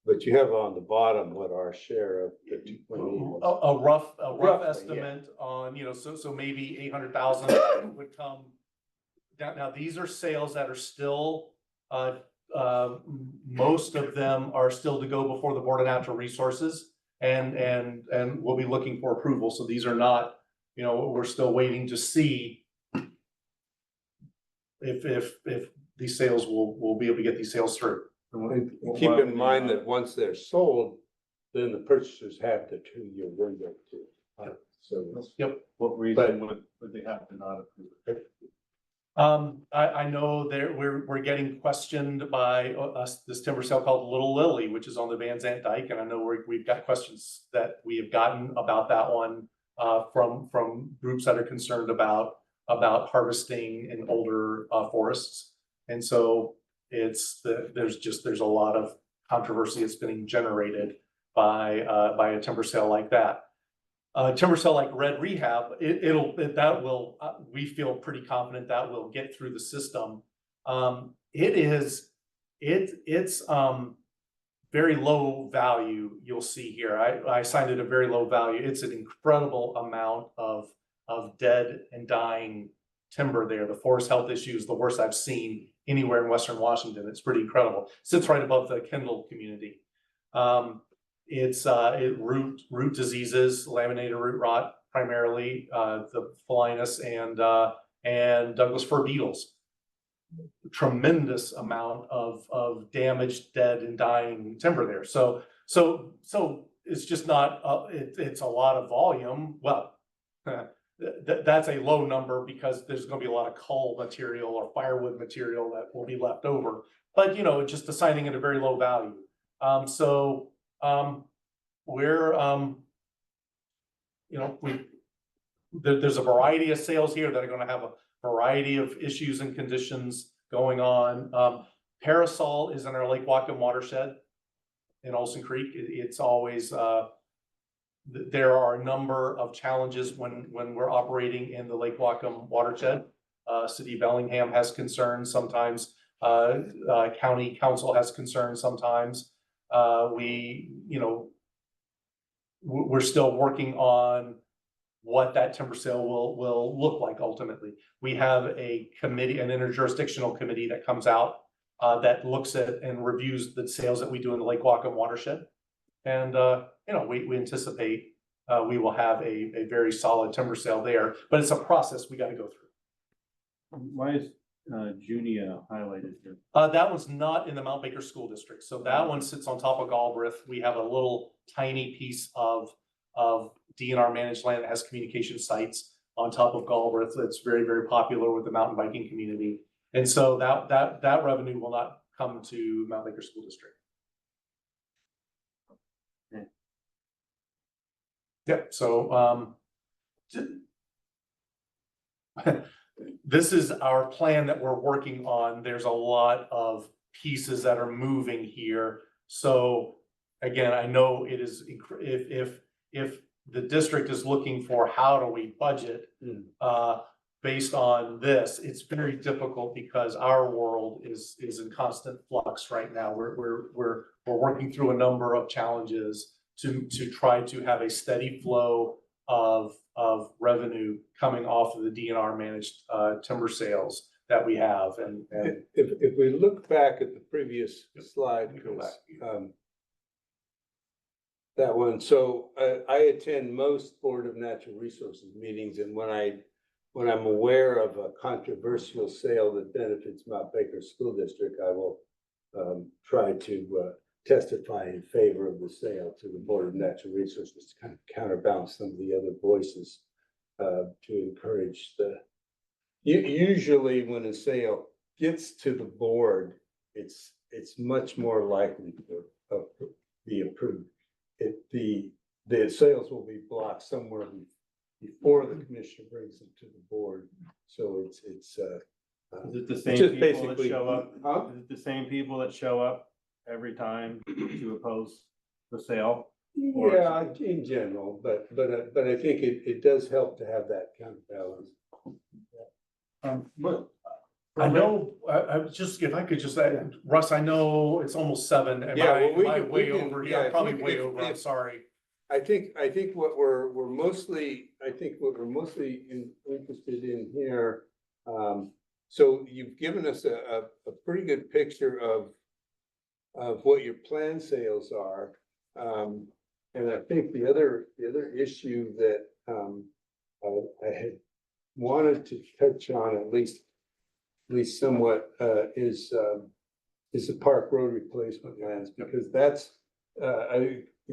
But you have on the bottom what our share of the 2.8 was. A rough Roughly, yeah. estimate on, you know, so maybe 800,000 would come. Now these are sales that are still, most of them are still to go before the Board of Natural Resources, and we'll be looking for approval. So these are not, you know, we're still waiting to see if these sales we'll be able to get these sales through. And keep in mind that once they're sold, then the purchasers have the 2-year window to. So. Yep. What reason would they have to not approve it? I know that we're getting questioned by this timber sale called Little Lily, which is on the Van Zant Dike, and I know we've got questions that we have gotten about that one from groups that are concerned about harvesting in older forests, and so there's a lot of controversy that's being generated by a timber sale like that. Timber sale like Red Rehab, we feel pretty confident that will get through the system. It's very low value. You'll see here. I signed it a very low value. It's an incredible amount of dead and dying timber there. The forest health issue is the worst I've seen anywhere in Western Washington. It's pretty incredible. Sits right above the Kendall community. It's root diseases, laminated root rot, primarily the Phalaenus and Douglas fir beetles. Tremendous amount of damaged, dead, and dying timber there. So it's just not. It's a lot of volume. Well, that's a low number because there's going to be a lot of coal material or firewood material that will be left over. But you know, just assigning it a very low value. We're you know, there's a variety of sales here that are going to have a variety of issues and conditions going on. Parasol is in our Lake Whatcom watershed in Olson Creek. It's always there are a number of challenges when we're operating in the Lake Whatcom watershed. City of Bellingham has concerns sometimes. County council has concerns sometimes. We're still working on what that timber sale will look like ultimately. We have a committee, an interjurisdictional committee that comes out that looks at and reviews the sales that we do in the Lake Whatcom watershed. And we anticipate we will have a very solid timber sale there, but it's a process we got to go through. Why is Junia highlighted here? That one's not in the Mount Baker School District. So that one sits on top of Galbraith. We have a little tiny piece of DNR managed land that has communication sites on top of Galbraith. That's very, very popular with the mountain biking community. And so that revenue will not come to Mount Baker School District. Okay. Yep. So this is our plan that we're working on. There's a lot of pieces that are moving here. So again, I know it is, if the district is looking for how do we budget based on this, it's very difficult because our world is in constant flux right now. We're working through a number of challenges to try to have a steady flow of revenue coming off of the DNR managed timber sales that we have. And if we look back at the previous slide, that one. So I attend most Board of Natural Resources meetings, and when I'm aware of a controversial sale that benefits Mount Baker School District, I will try to testify in favor of the sale to the Board of Natural Resources to kind of counterbalance some of the other voices to encourage usually when a sale gets to the board, it's much more likely to be approved. The sales will be blocked somewhere before the commissioner brings them to the board. So it's Is it the same just people that basically- show up? Huh? Is it the same people that show up every time to oppose the sale? Or is Yeah, in general, but I think it does help to have that counterbalance. But I know, I was just, if I could just add, Russ, I know it's almost 7. Am Yeah, I, well, we am I can- way we can- over? yeah, Yeah, I'm if probably we- way if- over. I'm if- sorry. I think what we're mostly, interested in here. So you've given us a pretty good picture of what your planned sales are. And I think the other issue that I had wanted to touch on at least somewhat is the Park Road replacement lands, because that's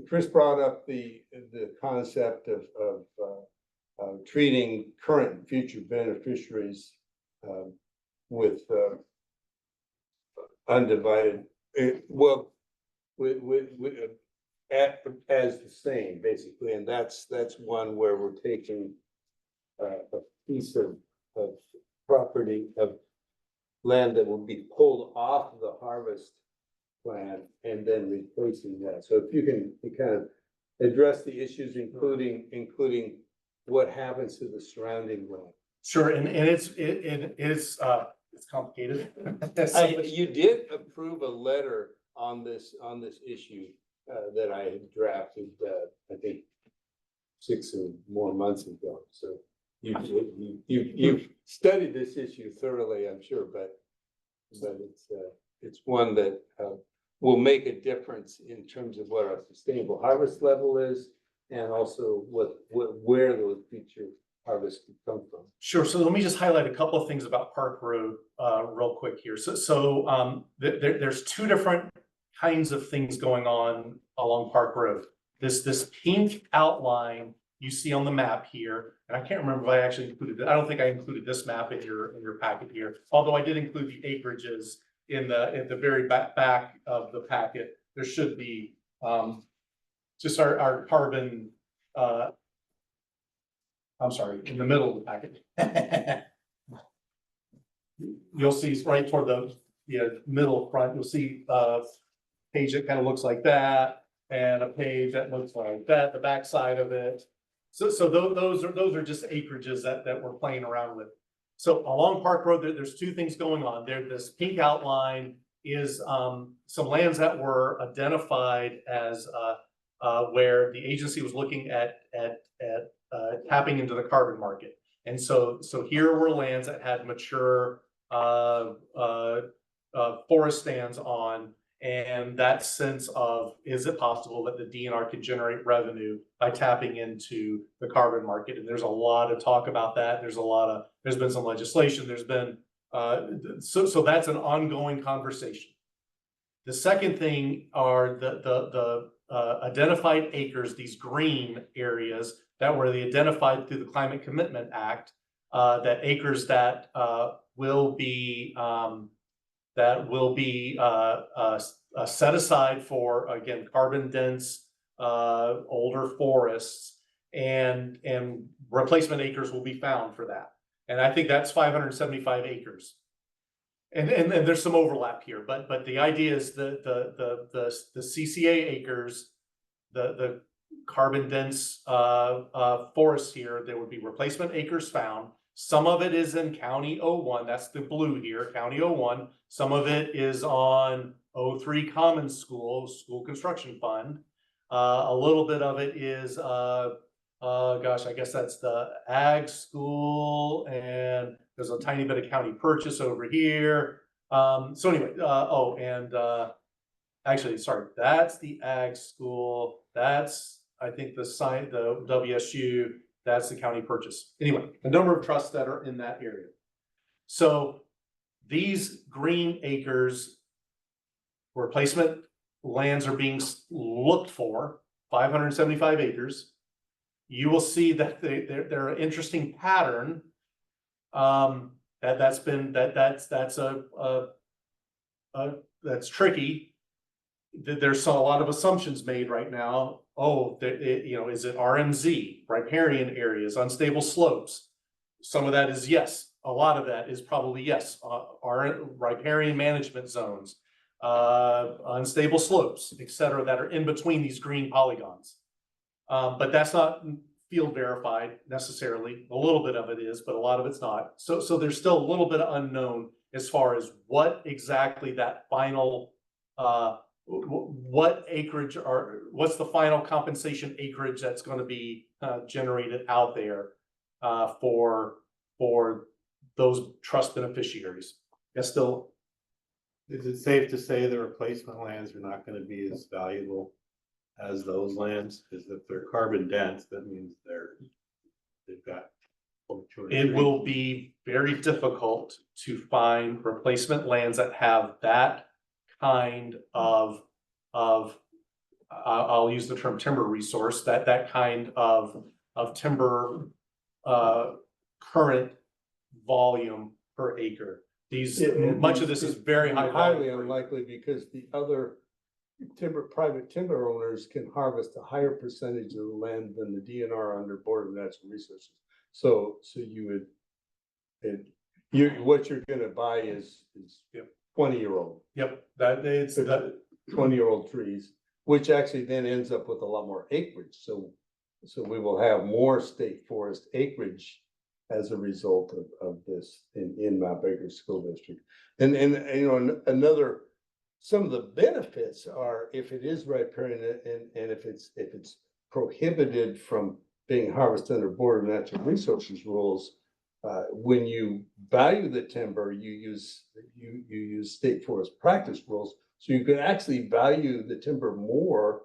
Chris brought up the concept of treating current and future beneficiaries with undivided, as the same, basically, and that's one where we're taking a piece of property of land that will be pulled off the harvest plan and then replacing that. So if you can kind of address the issues, including what happens to the surrounding land. Sure, and it's complicated. You did approve a letter on this issue that I had drafted, I think 6 or more months ago. So you've studied this issue thoroughly, I'm sure, but it's one that will make a difference in terms of what our sustainable harvest level is, and also where those future harvests can come from. Sure. So let me just highlight a couple of things about Park Road real quick here. There's 2 different kinds of things going on along Park Road. This pink outline you see on the map here, and I can't remember if I actually included it. I don't think I included this map in your packet here, although I did include the acreages in the very back of the packet. There should be just our carbon. I'm sorry, in the middle of the packet. You'll see right toward the middle front, you'll see a page that kind of looks like that, and a page that looks like that, the back side of it. So those are just acreages that we're playing around with. So along Park Road, there's 2 things going on there. This pink outline is some lands that were identified as where the agency was looking at tapping into the carbon market. And so here were lands that had mature forest stands on, and that sense of, is it possible that the DNR can generate revenue by tapping into the carbon market? And there's a lot of talk about that. There's been some legislation, there's been, so that's an ongoing conversation. The second thing are the identified acres, these green areas that were identified through the Climate Commitment Act, that acres that will be set aside for, again, carbon dense older forests, and replacement acres will be found for that. And I think that's 575 acres. And there's some overlap here, but the idea is the CCA acres, the carbon dense forests here, there would be replacement acres found. Some of it is in County 01, that's the blue here, County 01. Some of it is on 03 Common School Construction Fund. A little bit of it is, gosh, I guess that's the Ag School, and there's a tiny bit of county purchase over here. So anyway, actually, sorry, that's the ag school, that's, I think the WSU, that's the county purchase. Anyway, a number of trusts that are in that area. So these green acres, replacement lands are being looked for, 575 acres. You will see that they're an interesting pattern. That's tricky. There's a lot of assumptions made right now. Oh, is it RMZ, riparian areas, unstable slopes? Some of that is yes. A lot of that is probably yes. Riparian management zones, unstable slopes, et cetera, that are in between these green polygons. But that's not field verified necessarily. A little bit of it is, but a lot of it's not. So there's still a little bit of unknown as far as what exactly that final, what acreage what's the final compensation acreage that's going to be generated out there for those trust beneficiaries. That's still. Is it safe to say the replacement lands are not gonna be as valuable as those lands? Because if they're carbon dense, that means they've got. It will be very difficult to find replacement lands that have that kind of I'll use the term timber resource, that kind of timber current volume per acre. Much of this is very high highly volume. unlikely because the other private timber owners can harvest a higher percentage of the land than the DNR under Board of Natural Resources. So you would, what you're gonna buy is Yep. 20-year-old. Yep, it's that. 20-year-old trees, which actually then ends up with a lot more acreage. So we will have more state forest acreage as a result of this in Mount Baker School District. And some of the benefits are if it is riparian and if it's prohibited from being harvested under Board of Natural Resources rules, when you value the timber, you use state forest practice rules. So you can actually value the timber more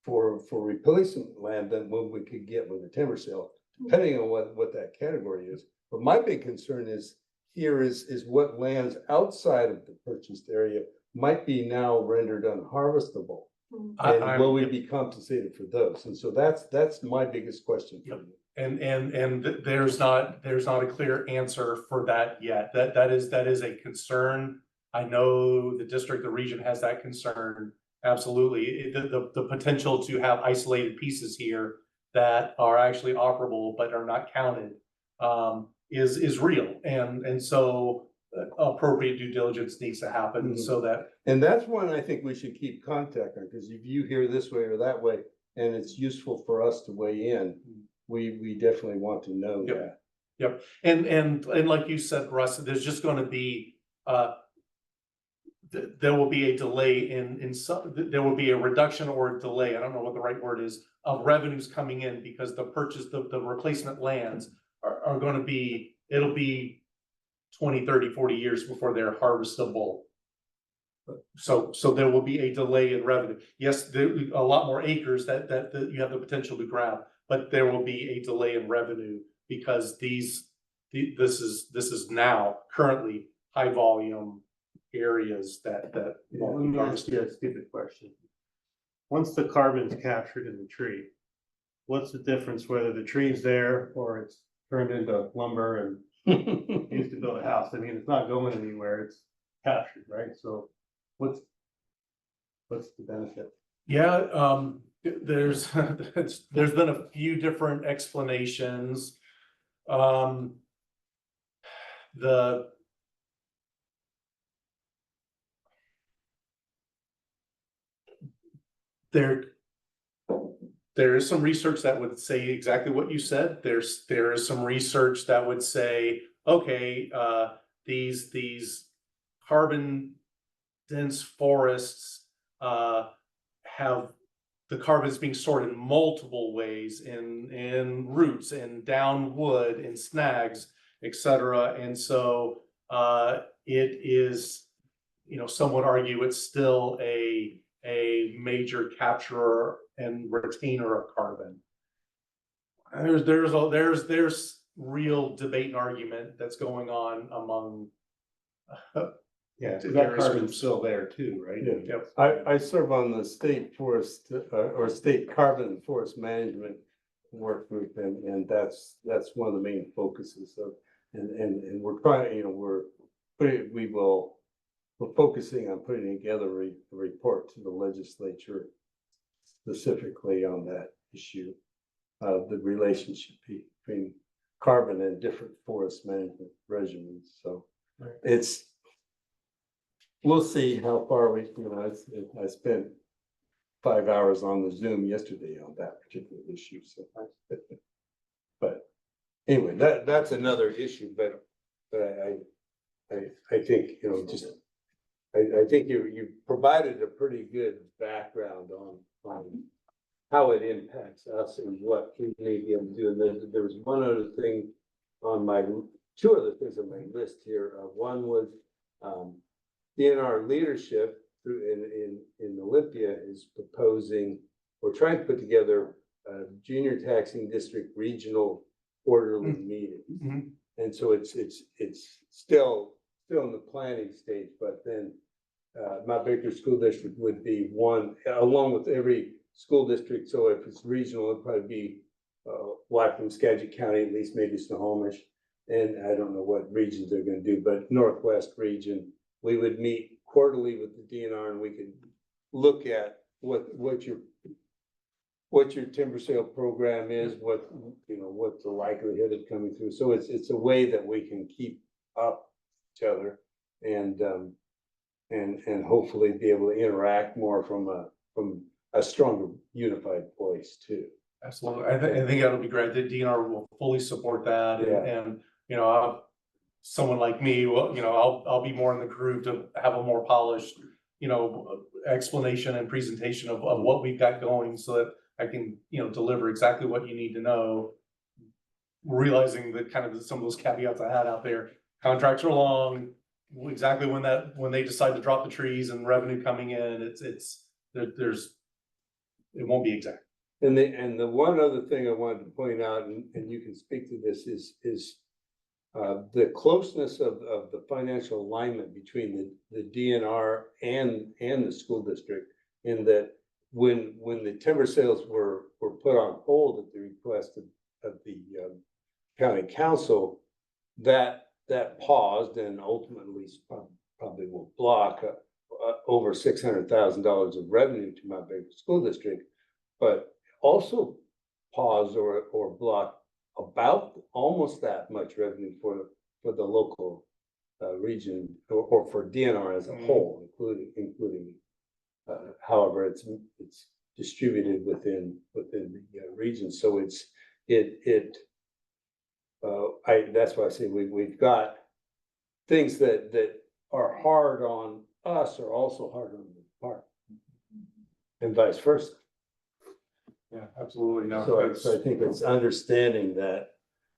for replacement land than what we could get with a timber sale, depending on what that category is. But my big concern is what lands outside of the purchased area might be now rendered unharvestable. And will we be compensated for those? And so that's my biggest question for you. And there's not a clear answer for that yet. That is a concern. I know the district, the region has that concern. Absolutely. The potential to have isolated pieces here that are actually operable but are not counted is real. And so appropriate due diligence needs to happen so that. And that's one I think we should keep contact on, because if you hear this way or that way, and it's useful for us to weigh in, we definitely want to know that. Yep. And like you said, Russ, there's just going to be there will be a delay in some, there will be a reduction or a delay, I don't know what the right word is, of revenues coming in because the replacement lands are going to be, it'll be 20, 30, 40 years before they're harvestable. So there will be a delay in revenue. Yes, there a lot more acres that you have the potential to grab, but there will be a delay in revenue because this is now currently high volume areas that. Let me ask you a stupid question. Once the carbon's captured in the tree, what's the difference whether the tree's there or it's turned into lumber and used to build a house? I mean, it's not going anywhere, it's captured, right? So what's the benefit? Yeah, there's been a few different explanations. There is some research that would say exactly what you said. There is some research that would say, okay, these carbon dense forests have the carbons being stored in multiple ways, in roots, in down wood, in snags, etc. And so it is some would argue it's still a major capturer and retainer of carbon. There's real debate and argument that's going on among. Yeah, so that various carbon's groups. still there too, right? Yeah. Yep. I serve on the state forest, or state carbon and forest management work group, and that's one of the main focuses of, and we're trying, we're focusing on putting together a report to the legislature specifically on that issue of the relationship between carbon and different forest management regimens. So it's, we'll see how far we, I spent 5 hours on the Zoom yesterday on that particular issue, so. But anyway, that's another issue, but I think, I think you provided a pretty good background on how it impacts us and what we may be able to do. And there was one other thing on two other things on my list here. One was DNR leadership in Olympia is proposing, or trying to put together junior taxing district regional quarterly meetings. Mm-hmm. And so it's still in the planning stage, but then Mount Baker School District would be one, along with every school district. So if it's regional, it'd probably be Whatcom, Skagit County, at least maybe Snohomish. And I don't know what regions they're going to do, but Northwest region, we would meet quarterly with the DNR, and we could look at what your timber sale program is, what the likelihood of coming through. So it's a way that we can keep up each other and hopefully be able to interact more from a stronger unified voice too. Absolutely. I think that'll be great. The DNR will fully support that. And someone like me, I'll be more in the groove to have a more polished, explanation and presentation of what we've got going, so that I can, deliver exactly what you need to know, realizing that kind of some of those caveats I had out there. Contracts are long, exactly when they decide to drop the trees and revenue coming in, it won't be exact. And the one other thing I wanted to point out, and you can speak to this, is the closeness of the financial alignment between the DNR and the school district, in that when the timber sales were put on hold at the request of the county council, that paused and ultimately probably will block over $600,000 of revenue to Mount Baker School District, but also pause or block about almost that much revenue for the local region, or for DNR as a whole, including however it's distributed within the region. So that's why I say we've got things that are hard on us are also hard on the park, and vice versa. Yeah, absolutely. No, So I think it's understanding that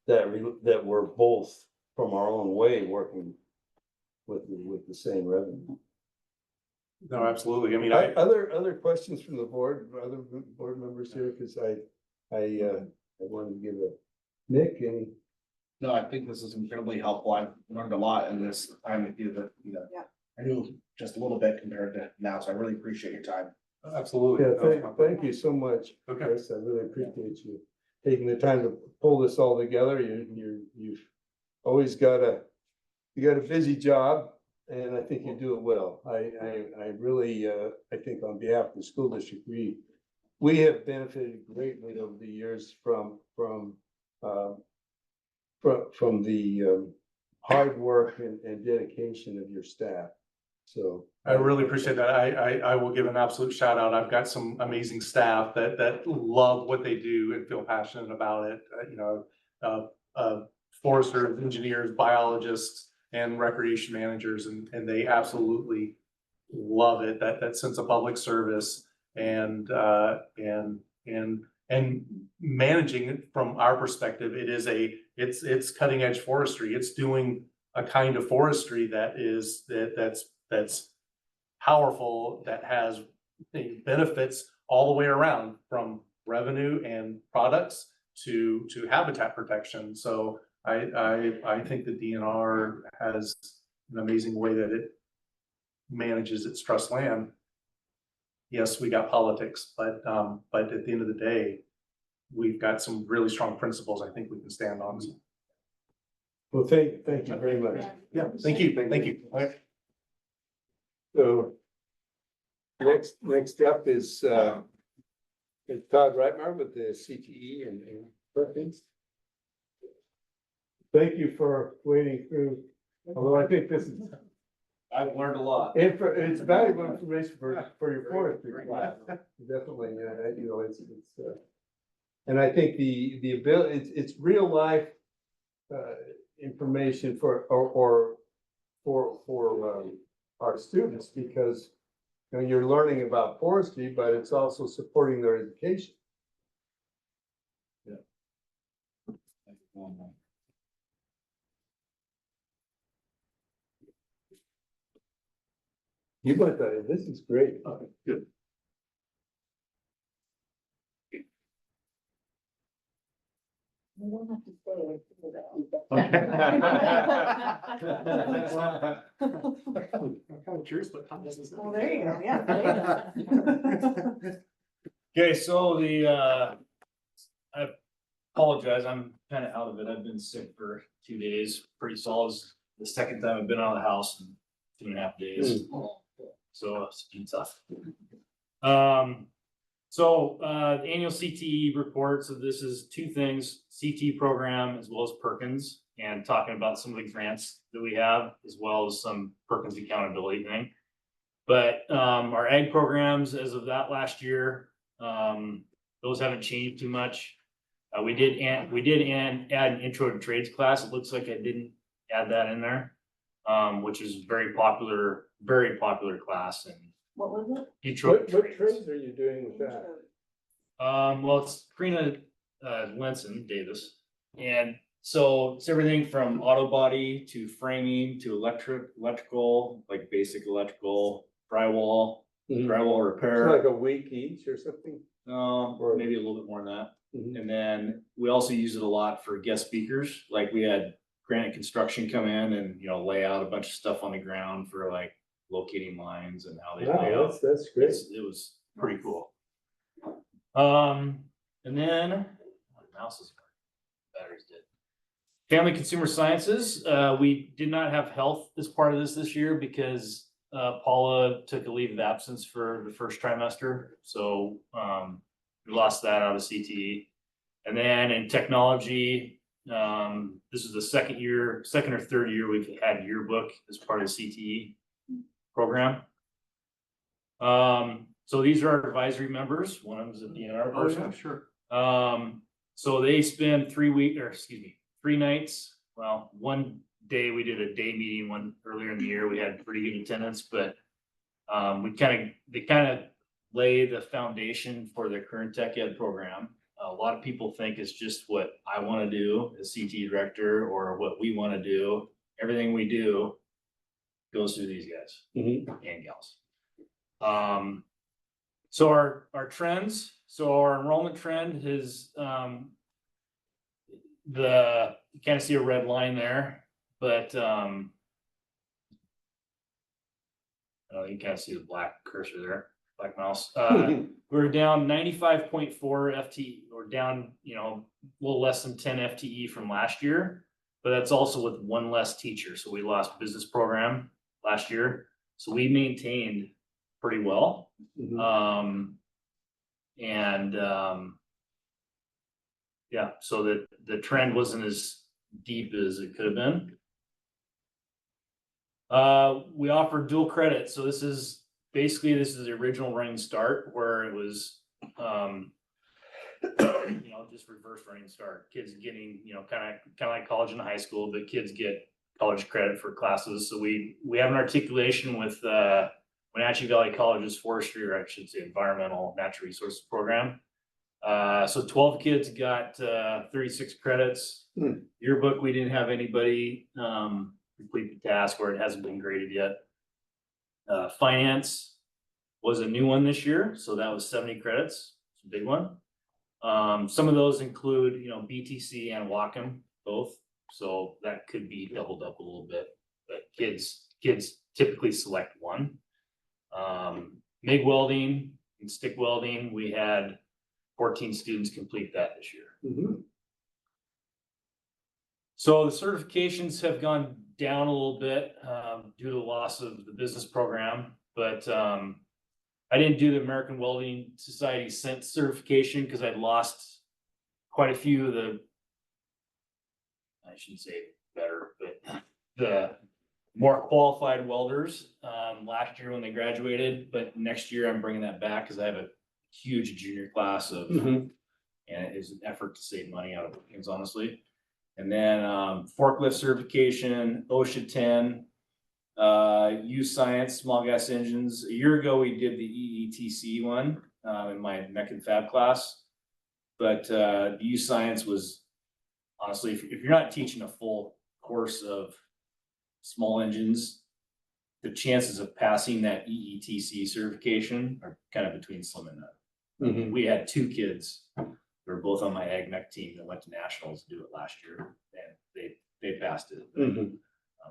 we're both from our own way working with the same revenue. no, absolutely. I mean, Other questions from the board, other board members here, because I wanted to give Nick and. No, I think this is incredibly helpful. I've learned a lot in this time with you that, Yeah. I knew just a little bit compared to now, so I really appreciate your time. absolutely. Yeah, thank you so much, Okay. Chris. I really appreciate you taking the time to pull this all together. You've always got a busy job, and I think you do it well. I really, I think on behalf of the school district, we have benefited greatly over the years from the hard work and dedication of your staff. So I really appreciate that. I will give an absolute shout out. I've got some amazing staff that love what they do and feel passionate about it. Foresters, engineers, biologists, and recreation managers, and they absolutely love it. That sense of public service and managing it from our perspective, it's cutting edge forestry. It's doing a kind of forestry that's powerful that has benefits all the way around, from revenue and products to habitat protection. So I think the DNR has an amazing way that it manages its trust land. Yes, we got politics, but at the end of the day, we've got some really strong principles I think we can stand on. Well, thank you very much. Yeah, thank you. All right. So next up is Todd Reitmar with the CTE and Perkins. Thank you for wading through, although I think this is, I've learned a lot. it's valuable information for your forestry class. Definitely, you know, it's, and I think the ability, it's real life information for our students, because you know, you're learning about forestry, but it's also supporting their education. You might, this is great. Good. We don't have to stay. I'm kind of curious what time this is. Well, there you go, yeah. there you go. Okay, so I apologize, I'm kind of out of it. I've been sick for 2 days, pretty solid. It's the second time I've been out of the house in 2.5 days. So it's been tough. The annual CTE report, so this is two things, CTE program as well as Perkins, and talking about some of the grants that we have, as well as some Perkins accountability thing. But our ag programs, as of that last year, those haven't changed too much. We did add an intro to trades class. It looks like I didn't add that in there, which is very popular class. And What was it? intro to What trades. trades are you doing with that? Well, it's Karina Lenson Davis, and so it's everything from auto body to framing to electrical, like basic electrical, drywall It's repair. like a week each or something? Or maybe a little bit more than that. Mhm. And then we also use it a lot for guest speakers. Like we had Granite Construction come in and, you know, lay out a bunch of stuff on the ground for like locating lines and how they lay Wow, out. that's great. It was pretty cool. And then my mouse is battery's dead. Family Consumer Sciences. We did not have health as part of this year because Paula took a leave of absence for the first trimester. So we lost that out of CTE. And then in technology, this is the second or third year we've had yearbook as part of the CTE program. So these are our advisory members. One of them is a DNR person. Sure. So they spend 3 nights. Well, one day we did a day meeting one earlier in the year. We had pretty good attendance, but they kind of lay the foundation for the current tech ed program. A lot of people think it's just what I want to do as CTE director or what we want to do. Everything we do goes through these guys and gals. So our trends, so our enrollment trend is you kind of see a red line there, but you can kind of see the black cursor there, black mouse. We're down 95.4 FTE, or down, a little less than 10 FTE from last year, but that's also with one less teacher. So we lost business program last year. So we maintained pretty well. Yeah, so the trend wasn't as deep as it could have been. We offer dual credit. So this is the original running start, where it was, just reverse running start. Kids getting, kind of like college and high school, but kids get college credit for classes. So we have an articulation with Wenatchee Valley College's forestry, or I should say environmental natural resources program. So 12 kids got 36 credits. Yearbook, we didn't have anybody complete the task, or it hasn't been graded yet. Finance was a new one this year, so that was 70 credits. It's a big one. Some of those include, you know, BTC and Wacom both, so that could be doubled up a little bit. But kids typically select one. MIG welding and stick welding, we had 14 students complete that this year. Mhm. So the certifications have gone down a little bit due to the loss of the business program, but I didn't do the American Welding Society Sense certification because I'd lost quite a few of the, I shouldn't say better, but the more qualified welders last year when they graduated. But next year I'm bringing that back because I have a huge junior class of, Mhm. and it is an effort to save money out of bookings, honestly. And then forklift certification, OSHA 10, use science, small gas engines. A year ago, we did the EETC one in my mech and fab class. But the use science was, honestly, if you're not teaching a full course of small engines, the chances of passing that EETC certification are kind of between slim and none. Mhm. We had 2 kids they were both on my ag mech team that went to nationals to do it last year, and they passed it. Mhm.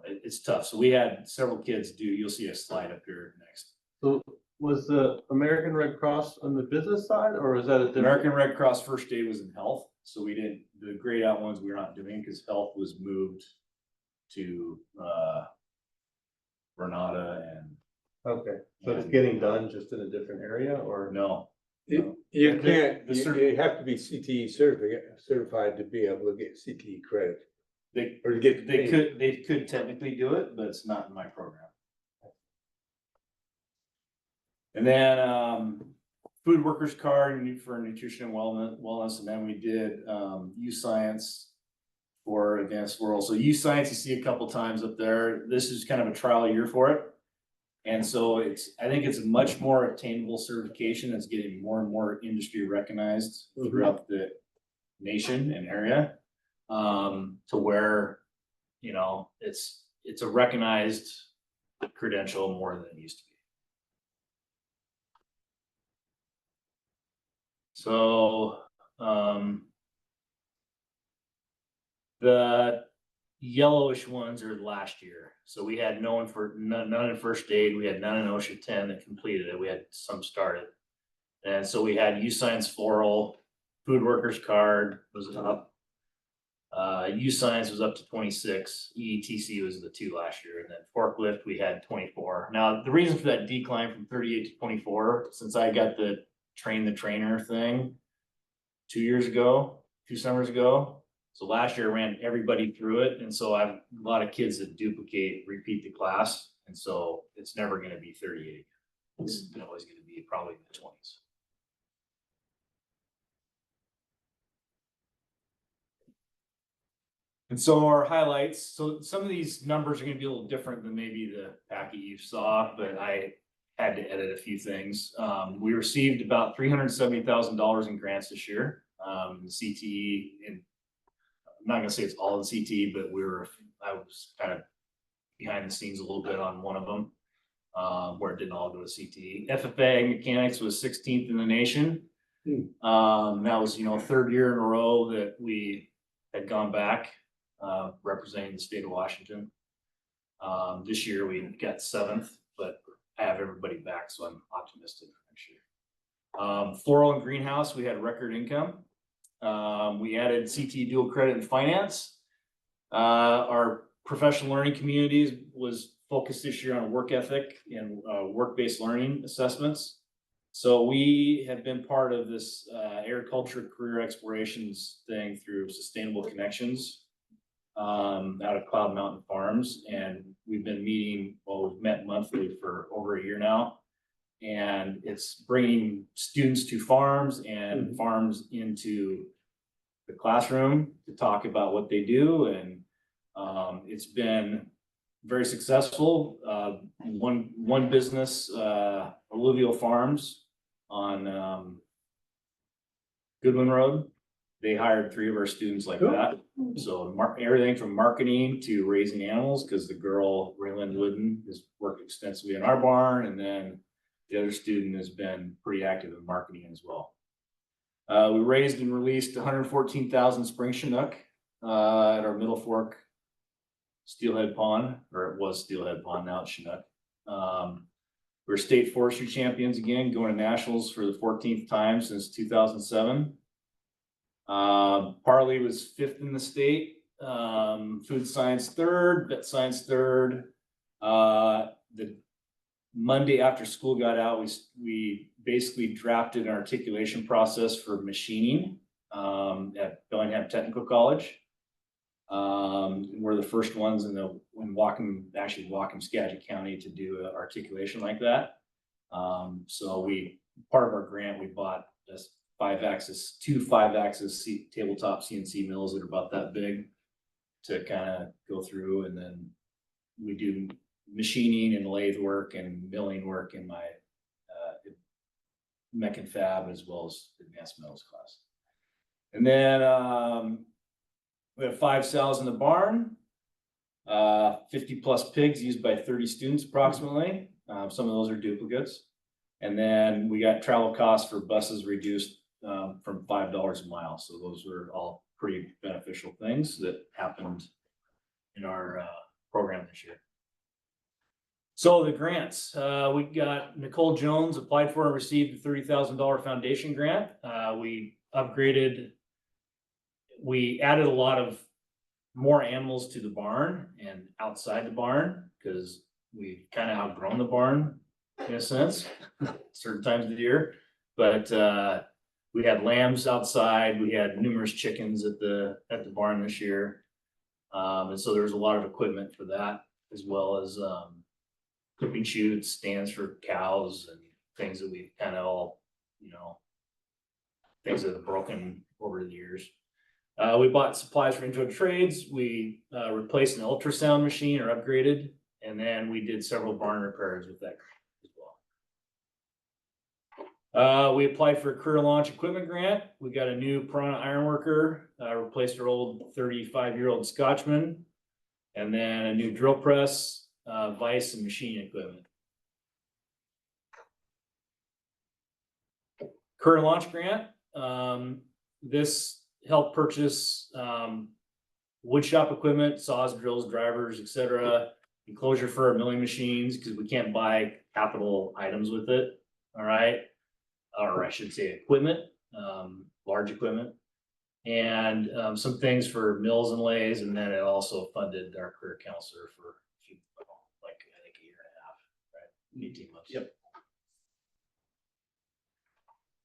It's tough. So we had several kids do. You'll see a slide up here next. So was the American Red Cross on the business side, or is that a different? American Red Cross first aid was in health, so we didn't. The grade out ones we're not doing because health was moved to Renata and Okay, so it's getting done just in a different area, or? no. You The- can't, the you have to be CTE certified to be able to get CTE credit They or to get. they could technically do it, but it's not in my program. And then food workers card for nutrition and wellness, and then we did use science for advanced world. So use science you see a couple times up there. This is kind of a trial year for it. And so I think it's a much more attainable certification. It's getting more and more industry recognized throughout the nation and area. To where, you know, it's a recognized credential more than it used to be. So the yellowish ones are last year. So we had none in first aid. We had none in OSHA 10 that completed it. We had some started. And so we had use science floral, food workers card was up. Use science was up to 26. EETC was the 2 last year. And then forklift, we had 24. Now, the reason for that decline from 38 to 24, since I got the train the trainer thing 2 summers ago. So last year I ran everybody through it. And so I have a lot of kids that repeat the class. And so it's never going to be 38. It's always going to be probably in the 20s. And so our highlights, so some of these numbers are going to be a little different than maybe the packet you saw, but I had to edit a few things. We received about $370,000 in grants this year. CTE, and I'm not going to say it's all in CTE, but I was kind of behind the scenes a little bit on one of them, where it didn't all go to CTE. FFA mechanics was 16th in the nation. That was, 3rd year in a row that we had gone back, representing the state of Washington. This year we got 7th, but I have everybody back, so I'm optimistic for next year. Floral and greenhouse, we had record income. We added CTE dual credit in finance. Our professional learning communities was focused this year on work ethic and work-based learning assessments. So we have been part of this agriculture career explorations thing through Sustainable Connections out of Cloud Mountain Farms. And we've met monthly for over a year now. And it's bringing students to farms and farms into the classroom to talk about what they do. And it's been very successful. One business, Alluvial Farms on Goodwin Road, they hired 3 of our students like Cool. that. So everything from marketing to raising animals, because the girl, Raylan Wooden, has worked extensively in our barn, and then the other student has been pretty active in marketing as well. We raised and released 114,000 spring Chinook at our Middle Fork Steelhead Pond, or it was Steelhead Pond, now it's Chinook. We're state forestry champions again, going to nationals for the 14th time since 2007. Parley was 5th in the state, food science 3rd, vet science 3rd. The Monday after school got out, we basically drafted an articulation process for machining at Bellingham Technical College. We're the first ones in Whatcom, Skagit County to do an articulation like that. So part of our grant, we bought this 2 5-axis tabletop CNC mills that are about that big to kind of go through, and then we do machining and lathe work and milling work in my mech and fab as well as advanced metals class. And then we have 5 sows in the barn, 50 plus pigs used by 30 students approximately. Some of those are duplicates. And then we got travel costs for buses reduced from $5 a mile. So those were all pretty beneficial things that happened in our program this year. So the grants, we got Nicole Jones applied for and received a $30,000 foundation grant. We added a lot of more animals to the barn and outside the barn because we kind of outgrown the barn in a sense, certain times of the year. But we had lambs outside. We had numerous chickens at the barn this year, and so there's a lot of equipment for that, as well as clipping chutes, stands for cows, and things that we've kind of all, things that have broken over the years. We bought supplies for intro trades. We replaced an ultrasound machine or upgraded, and then we did several barn repairs with that as well. We applied for a career launch equipment grant. We got a new Piranha ironworker, replaced our old 35-year-old Scotchman, and then a new drill press, vise and machining equipment. Career launch grant. This helped purchase woodshop equipment, saws, drills, drivers, etc. Enclosure for our milling machines because we can't buy capital items with it. All right, or I should say equipment, large equipment, and some things for mills and lathes, and then it also funded our career counselor for I think a year and a half, right? 18 months. Yep.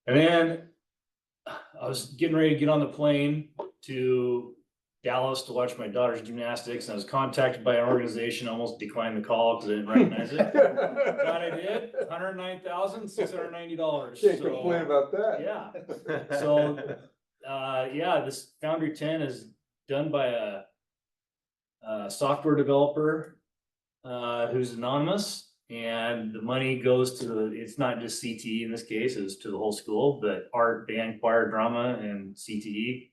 And then I was getting ready to get on the plane to Dallas to watch my daughter's gymnastics, and I was contacted by an organization, almost declined the call because I didn't recognize it. But I did, $109,690. Can't complain about that. Yeah. So, yeah, this Foundry 10 is done by a software developer who's anonymous. And the money goes to, it's not just CTE in this case, it's to the whole school, but art, band, choir, drama, and CTE.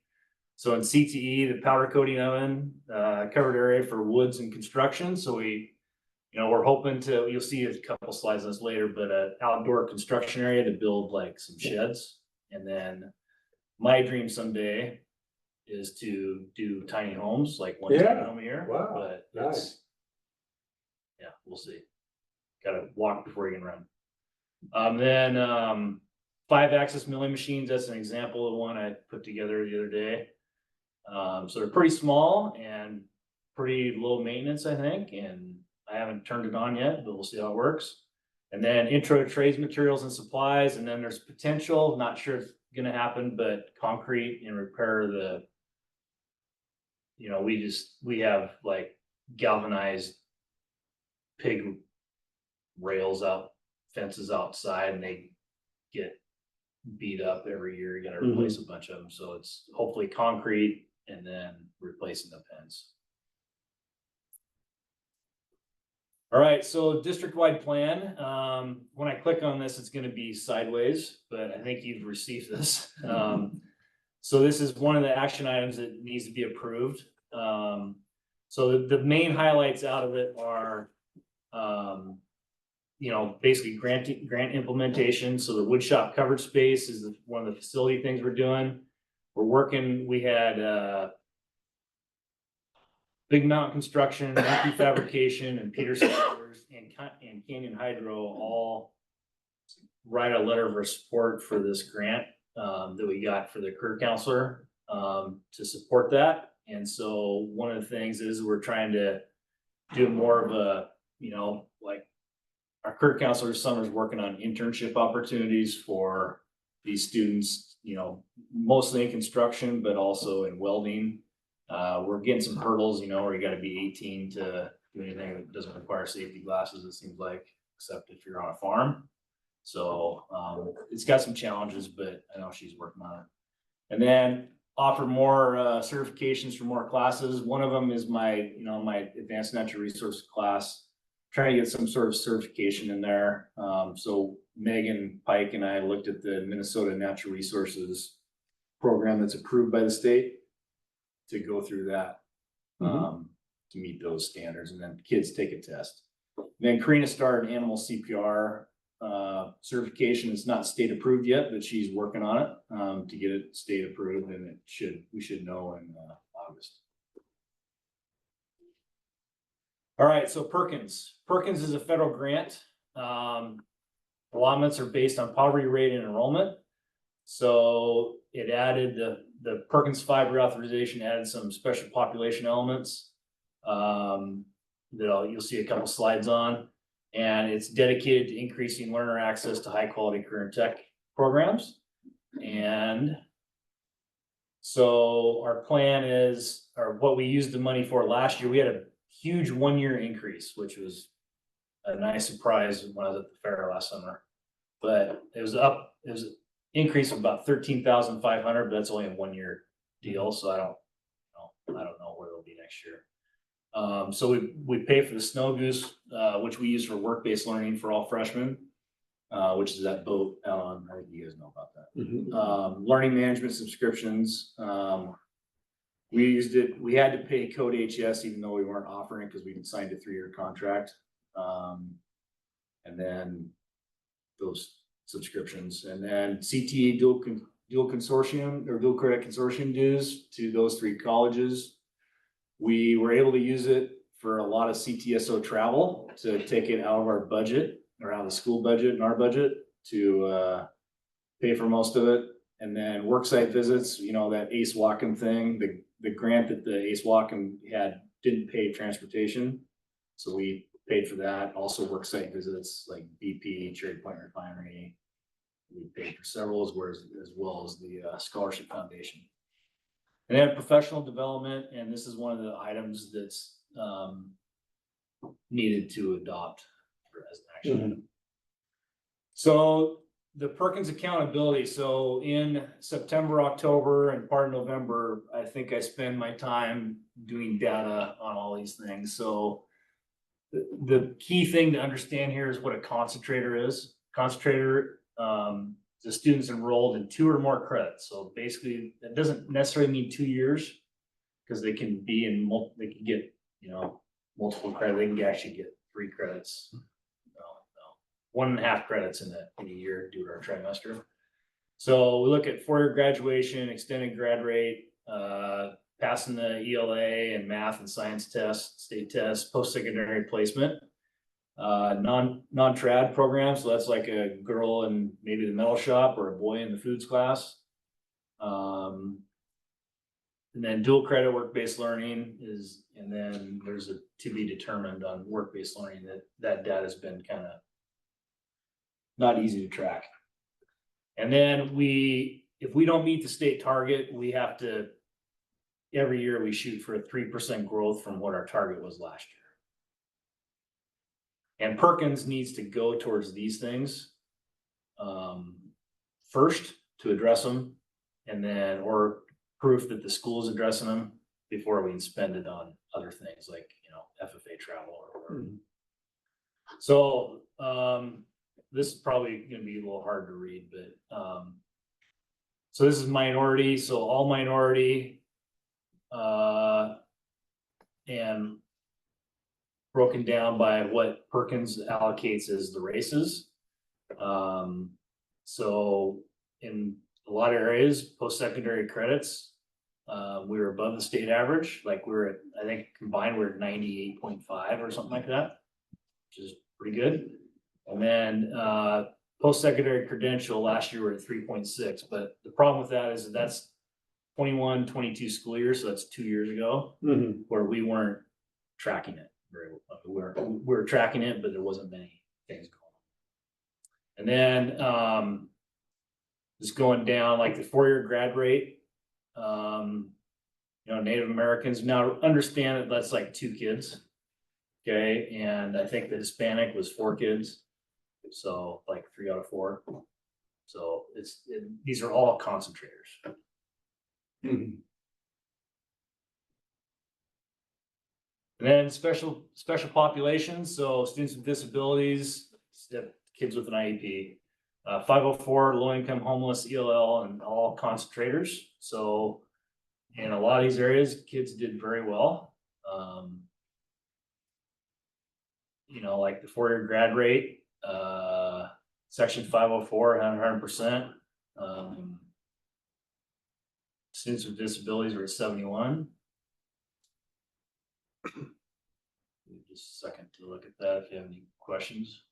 So in CTE, the powder coating oven, covered area for woods and construction. So we're hoping to, you'll see a couple slides on this later, but an outdoor construction area to build like some sheds. And then my dream someday is to do tiny homes, like one tiny home a year. Wow, but nice. Yeah, we'll see. Gotta walk before you can run. Then 5-axis milling machines, that's an example of one I put together the other day. So they're pretty small and pretty low maintenance, I think, and I haven't turned it on yet, but we'll see how it works. And then intro to trades, materials and supplies, and then there's potential, not sure it's gonna happen, but concrete and repair the, we have like galvanized pig rails out, fences outside, and they get beat up every year. You gotta replace a bunch of them. So it's hopefully concrete and then replacing the pens. All right, so district-wide plan. When I click on this, it's gonna be sideways, but I think you've received this. So this is one of the action items that needs to be approved. So the main highlights out of it are, you know, basically grant implementation. So the wood shop covered space is one of the facility things we're doing. We're working, we had, Big Mountain Construction, Prefabrication, and Peterson Brothers and Canyon Hydro all write a letter of support for this grant that we got for the career counselor to support that. And so one of the things is we're trying to do more of a, you know, like our career counselor summer's working on internship opportunities for these students, you know, mostly in construction, but also in welding. We're getting some hurdles, you know, where you gotta be 18 to do anything that doesn't require safety glasses, it seems like, except if you're on a farm. So, it's got some challenges, but I know she's working on it. And then offer more, certifications for more classes. One of them is my, you know, my advanced natural resource class. Trying to get some sort of certification in there. So Megan Pike and I looked at the Minnesota Natural Resources program that's approved by the state to go through that, to meet those standards, and then kids take a test. Then Karina started animal CPR certification. It's not state approved yet, but she's working on it to get it state approved, and we should know in August. All right, so Perkins. Perkins is a federal grant. Allotments are based on poverty rate and enrollment. So it added the Perkins 5 reauthorization added some special population elements that you'll see a couple slides on. And it's dedicated to increasing learner access to high quality career and tech programs. And so our plan is, or what we used the money for last year, we had a huge 1-year increase, which was a nice surprise when I was at the fair last summer. But it was an increase of about 13,500, but that's only a 1-year deal. So I don't know where it'll be next year. So we pay for the Snow Goose, which we use for work-based learning for all freshmen, which is that boat out on, I think you guys know about that. Learning management subscriptions. We used it, we had to pay Code HS even though we weren't offering it because we signed a 3-year contract. And then those subscriptions, and then CTE dual consortium or dual credit consortium dues to those 3 colleges. We were able to use it for a lot of CTSO travel to take it out of our budget, or out of the school budget and our budget to pay for most of it. And then worksite visits, you know, that Ace Wacom thing, the grant that the Ace Wacom had didn't pay transportation. So we paid for that. Also worksite visits like BP, Cherry Point Refinery. We paid for several as well as the Scholarship Foundation. And then professional development, and this is one of the items that's needed to adopt as an action. So the Perkins accountability. So in September, October, and part of November, I think I spend my time doing data on all these things. So the key thing to understand here is what a concentrator is. Concentrator, the students enrolled in 2 or more credits. So basically, that doesn't necessarily mean 2 years, because they can be in they can get, you know, multiple credits. They can actually get 3 credits. 1.5 credits in a year due to our trimester. So we look at 4-year graduation, extended grad rate, passing the ELA and math and science tests, state tests, post-secondary placement, non-trad programs. So that's like a girl in maybe the metal shop or a boy in the foods class. And then dual credit work-based learning is, and then there's a to be determined on work-based learning that data has been kind of not easy to track. And then if we don't meet the state target, we have to, every year we shoot for a 3% growth from what our target was last year. And Perkins needs to go towards these things first to address them, and then, or proof that the school is addressing them before we can spend it on other things like, you know, FFA travel or whatever. So this is probably going to be a little hard to read, but So this is minority, so all minority. And broken down by what Perkins allocates as the races. So in a lot of areas, post-secondary credits, we were above the state average, like we were at, I think combined, we're at 98.5 or something like that, which is pretty good. And then post-secondary credential, last year we were at 3.6, but the problem with that is that that's 21-22 school year, so that's 2 years ago, where we weren't tracking it very well. We were tracking it, but there wasn't many things going on. And then just going down, like the 4-year grad rate, you know, Native Americans, now understand that that's like 2 kids. Okay, and I think the Hispanic was 4 kids. So like 3 out of 4. So these are all concentrators. And then special populations, so students with disabilities, kids with an IEP, 504, low income, homeless, ELL, and all concentrators. So in a lot of these areas, kids did very well. You know, like the 4-year grad rate, section 504, 100%. Students with disabilities were at 71. Just a second to look at that if you have any questions.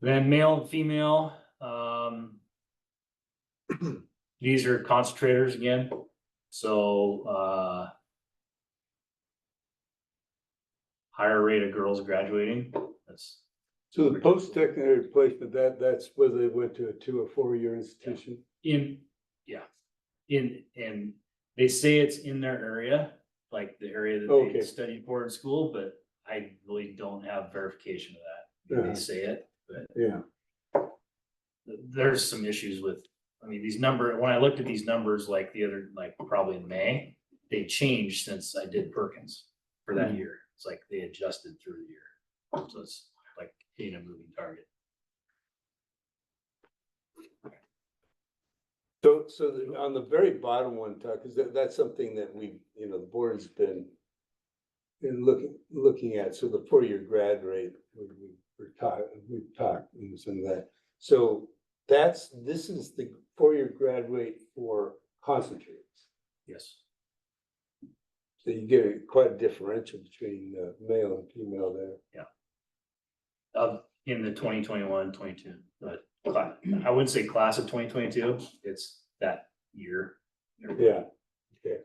Then male and female, these are concentrators again. So higher rate of girls graduating. That's So the post-secondary placement, that's whether they went to a 2 or 4 year institution? and they say it's in their area, like the area that Okay. they studied for in school, but I really don't have verification of that. They say it, but Yeah. there's some issues with, I mean, these when I looked at these numbers, like probably in May, they changed since I did Perkins for that year. It's like they adjusted through the year. So it's like hitting a moving target. So on the very bottom one, Tuck, is that's something that we, you know, the board's been looking at. So the 4-year grad rate, we've talked and some of that. So this is the 4-year grad rate for concentrators. Yes. So you get quite a differential between male and female there. In the 2021-22, but I wouldn't say class of 2022, it's that year. Yeah. Okay.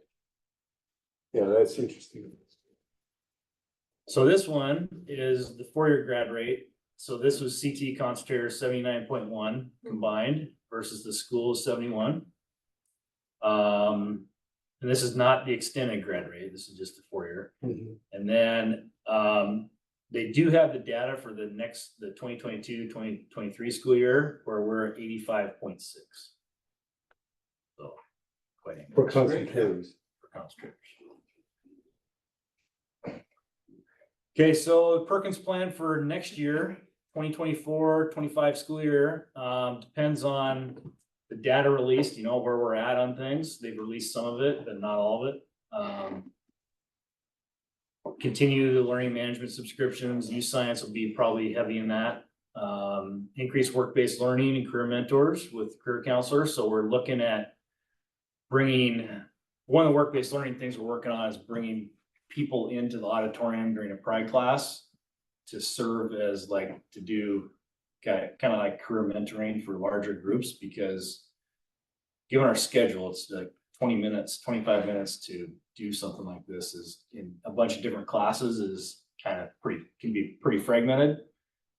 Yeah, that's interesting. So this one is the 4-year grad rate. So this was CT concentrator 79.1 combined versus the school 71. And this is not the extended grad rate. This is just the 4-year. And then they do have the data for the 2022-2023 school year where we're at 85.6. So quite For concentrators. for concentrators. Okay, so Perkins plan for next year, 2024-25 school year, depends on the data released, you know, where we're at on things. They've released some of it, but not all of it. Continue the learning management subscriptions. Youth science will be probably heavy in that. Increase work-based learning and career mentors with career counselors. So we're looking at bringing, one of the work-based learning things we're working on is bringing people into the auditorium during a pride class to serve as to do kind of like career mentoring for larger groups, because given our schedule, it's like 20 minutes, 25 minutes to do something like this is in a bunch of different classes is kind of can be pretty fragmented.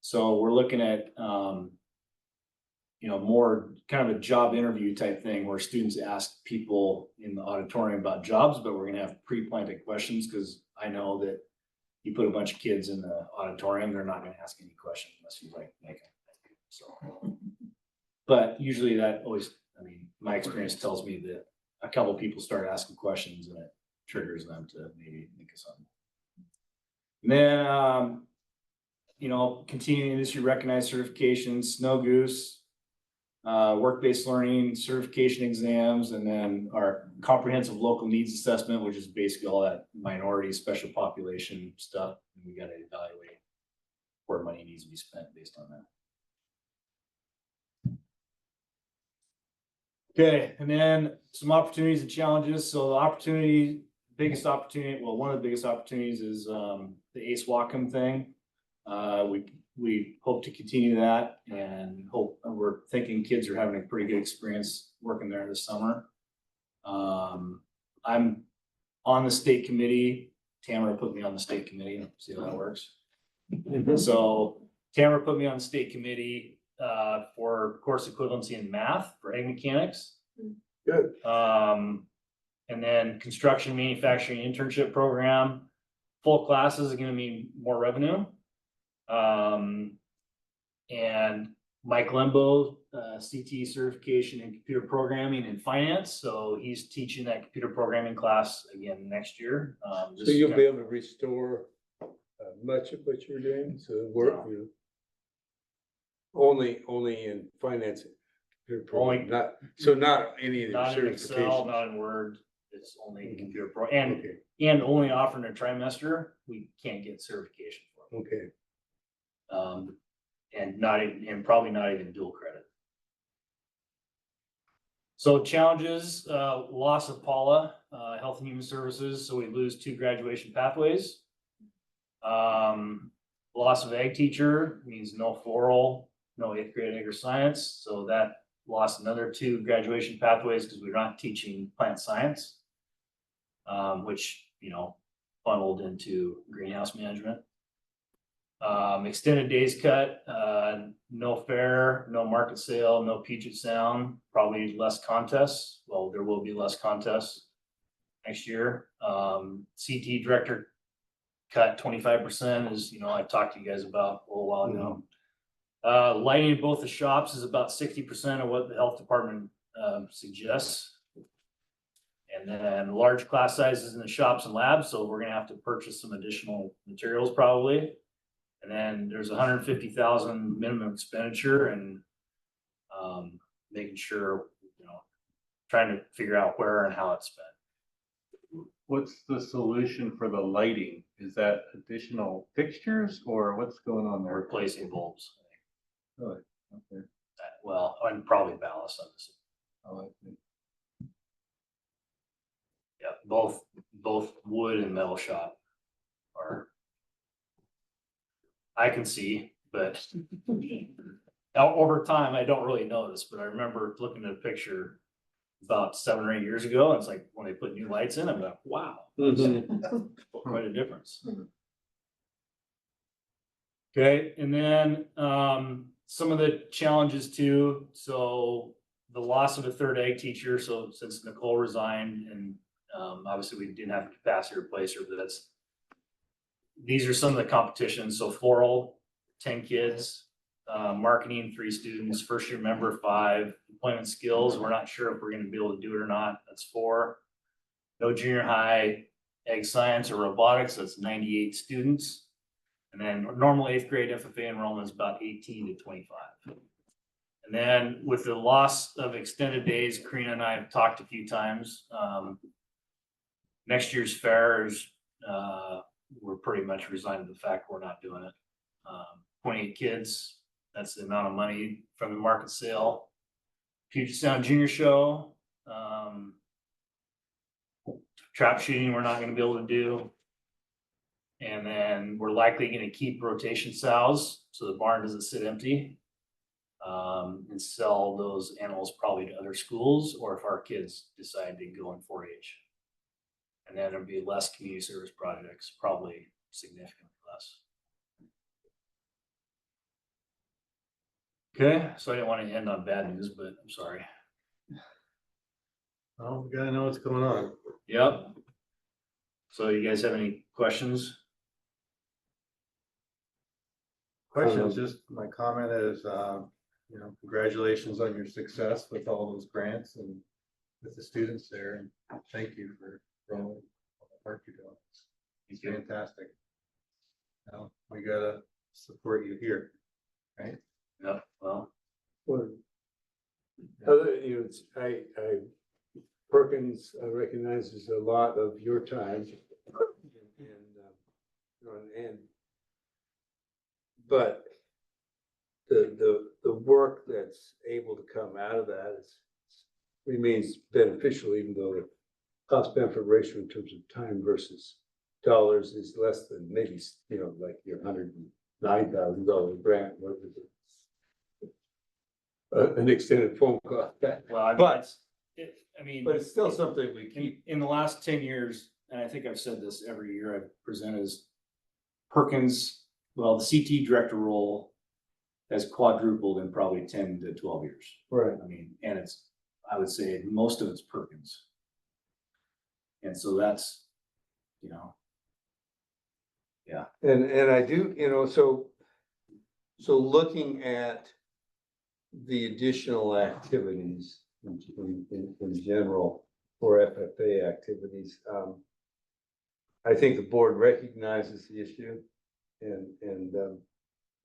So we're looking at, you know, more kind of a job interview type thing where students ask people in the auditorium about jobs, but we're going to have pre-planted questions because I know that you put a bunch of kids in the auditorium, they're not going to ask any questions unless you make them. So, but usually that always, I mean, my experience tells me that a couple of people start asking questions and it triggers them to maybe think of something. And then you know, continuing industry recognized certifications, Snow Goose, work-based learning, certification exams, and then our comprehensive local needs assessment, which is basically all that minority special population stuff. And we gotta evaluate where money needs to be spent based on that. Okay, and then some opportunities and challenges. So the opportunity, biggest opportunity, well, one of the biggest opportunities is the Ace Wacom thing. We hope to continue that and we're thinking kids are having a pretty good experience working there this summer. I'm on the state committee. Tamara put me on the state committee. See how that works. So Tamara put me on the state committee for course equivalency in math for egg mechanics. Good. And then construction manufacturing internship program. Full classes are gonna mean more revenue. And Mike Lembo, CT certification in computer programming and finance. So he's teaching that computer programming class again next year. So you'll be able to restore much of what you're doing, so work you. Only in finance. Only- Not any of the Not in Excel, certifications. not in Word. It's only in computer pro and Okay, only offering a trimester. We can't get certification for. okay. And probably not even dual credit. So challenges, loss of Paula, Health and Human Services, so we lose 2 graduation pathways. Loss of ag teacher means no floral, no 8th grade agri science, so that lost another 2 graduation pathways because we're not teaching plant science. Which, you know, funneled into greenhouse management. Extended days cut, no fair, no market sale, no Puget Sound, probably less contests. Well, there will be less contests next year. CT director cut 25% is, you know, I talked to you guys about a little while ago. Lighting in both the shops is about 60% of what the health department suggests. And then large class sizes in the shops and labs, so we're gonna have to purchase some additional materials probably. And then there's 150,000 minimum expenditure and making sure, you know, trying to figure out where and how it's spent. What's the solution for the lighting? Is that additional fixtures or what's going on there? Replacing bulbs. Really? Okay. Well, and probably ballast on this. I like it. Yeah, both wood and metal shop are. I can see, but over time, I don't really notice, but I remember looking at a picture about 7 or 8 years ago, and it's like when they put new lights in, I'm like, wow, quite a difference. Okay, and then some of the challenges too, so the loss of a 3rd ag teacher, so since Nicole resigned and obviously we didn't have capacity to replace her, but these are some of the competitions. So floral, 10 kids, marketing, 3 students, first year member, 5, employment skills. We're not sure if we're going to be able to do it or not. That's 4. No junior high, ag science or robotics. That's 98 students. And then normal 8th grade FFA enrollment is about 18 to 25. And then with the loss of extended days, Karina and I have talked a few times. Next year's fair is, we're pretty much resigned to the fact we're not doing it. 28 kids, that's the amount of money from the market sale. Puget Sound Junior Show, trap shooting, we're not gonna be able to do. And then we're likely gonna keep rotation sows, so the barn doesn't sit empty. And sell those animals probably to other schools, or if our kids decide to go in 4-H. And then there'll be less community service projects, probably significantly less. Okay, so I didn't want to end on bad news, but I'm sorry. Oh, we gotta know what's going on. Yep. So you guys have any questions? Question, just my comment is, you know, congratulations on your success with all those grants and with the students there. And thank you for all the work you're doing. It's fantastic. Now we gotta support you here. Yeah, well, Well, other, you know, Perkins recognizes a lot of your time and but the work that's able to come out of that remains beneficial, even though the cost benefit ratio in terms of time versus dollars is less than maybe, you know, like your $109,000 grant, what was it? An extended phone call. well, I mean, But- I mean. But it's still something we In, keep. in the last 10 years, and I think I've said this every year I've presented, is Perkins, well, the CT director role has quadrupled in probably 10 to 12 years. Right. I mean, and it's, I would say most of it's Perkins. And so that's, you know, And I do, you know, so looking at the additional activities in general for FFA activities, I think the board recognizes the issue and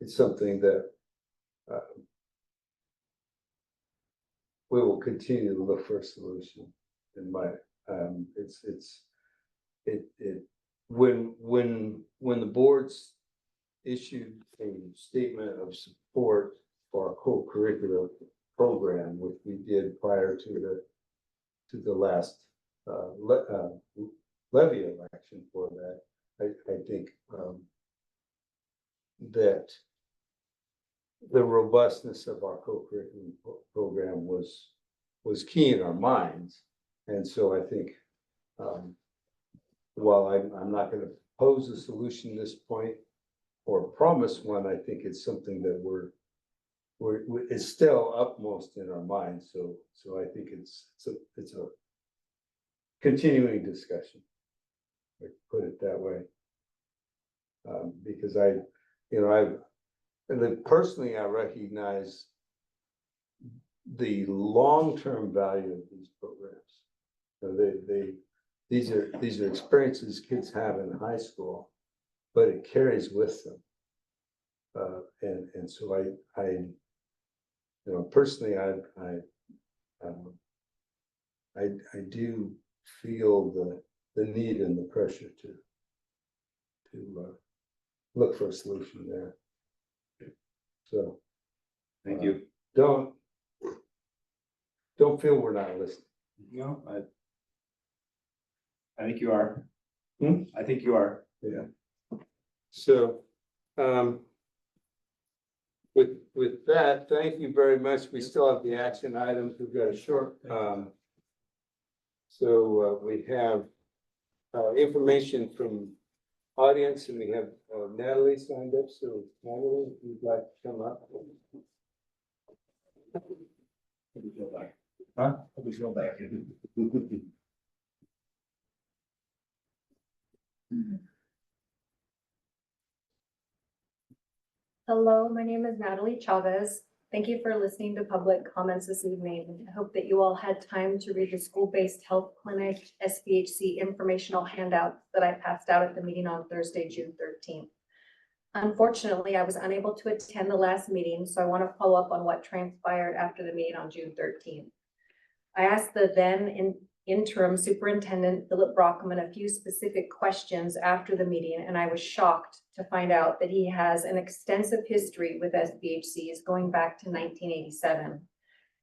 it's something that we will continue to look for a solution. In my, when the boards issued a statement of support for our co-curricular program, which we did prior to the last levy election for that, I think that the robustness of our co-curriculum program was key in our minds. And so I think while I'm not going to propose a solution at this point or promise one, I think it's something that it's still upmost in our minds. So I think it's a continuing discussion. I put it that way. Because personally, I recognize the long-term value of these programs. So these are experiences kids have in high school, but it carries with them. And so I personally, I do feel the need and the pressure to look for a solution there. So thank you. Don't feel we're not listening. No, I think you are. Hmm? I think you are. Yeah. So, with that, thank you very much. We still have the action items. We've got a short, so we have information from audience, and we have Natalie signed up. So Natalie, if you'd like to come up. Huh? We feel bad. Hello, my name is Natalie Chavez. Thank you for listening to public comments this evening. I hope that you all had time to read the school-based health clinic SBHC informational handout that I passed out at the meeting on Thursday, June 13th. Unfortunately, I was unable to attend the last meeting, so I want to follow up on what transpired after the meeting on June 13th. I asked the then interim superintendent, Philip Brockman, a few specific questions after the meeting, and I was shocked to find out that he has an extensive history with SBHCs going back to 1987.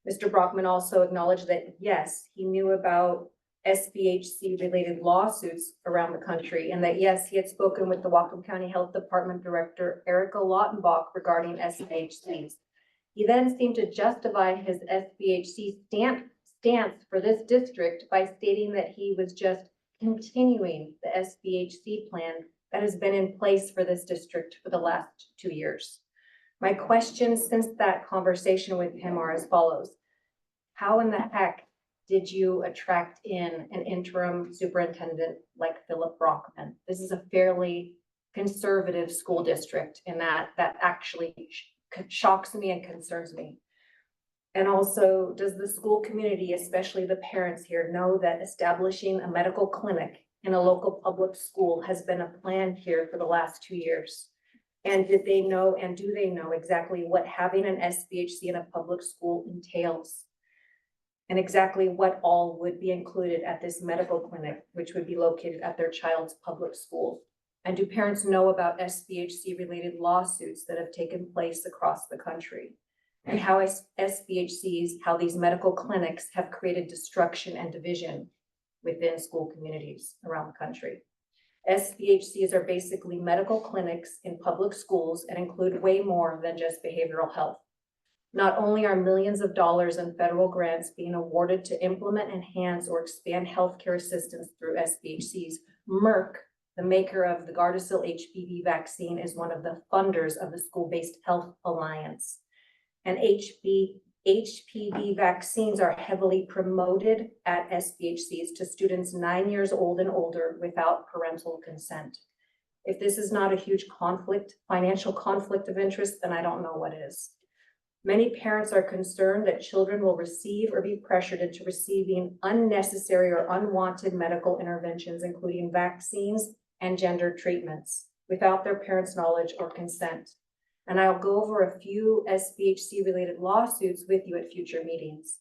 Mr. Brockman also acknowledged that, yes, he knew about SBHC-related lawsuits around the country, and that, yes, he had spoken with the Whatcom County Health Department Director, Erica Lautenbach, regarding SBHCs. He then seemed to justify his SBHC stance for this district by stating that he was just continuing the SBHC plan that has been in place for this district for the last 2 years. My questions since that conversation with him are as follows. How in the heck did you attract in an interim superintendent like Philip Brockman? This is a fairly conservative school district, and that actually shocks me and concerns me. And also, does the school community, especially the parents here, know that establishing a medical clinic in a local public school has been a plan here for the last 2 years? And did they know and do they know exactly what having an SBHC in a public school entails? And exactly what all would be included at this medical clinic, which would be located at their child's public school? And do parents know about SBHC related lawsuits that have taken place across the country? And how SBHCs, how these medical clinics have created destruction and division within school communities around the country? SBHCs are basically medical clinics in public schools and include way more than just behavioral health. Not only are millions of dollars in federal grants being awarded to implement, enhance, or expand healthcare assistance through SBHCs, Merck, the maker of the Gardasil HPV vaccine, is one of the funders of the School-Based Health Alliance. And HPV vaccines are heavily promoted at SBHCs to students 9 years old and older without parental consent. If this is not a huge financial conflict of interest, then I don't know what is. Many parents are concerned that children will receive or be pressured into receiving unnecessary or unwanted medical interventions, including vaccines and gender treatments, without their parents' knowledge or consent. And I'll go over a few SBHC-related lawsuits with you at future meetings.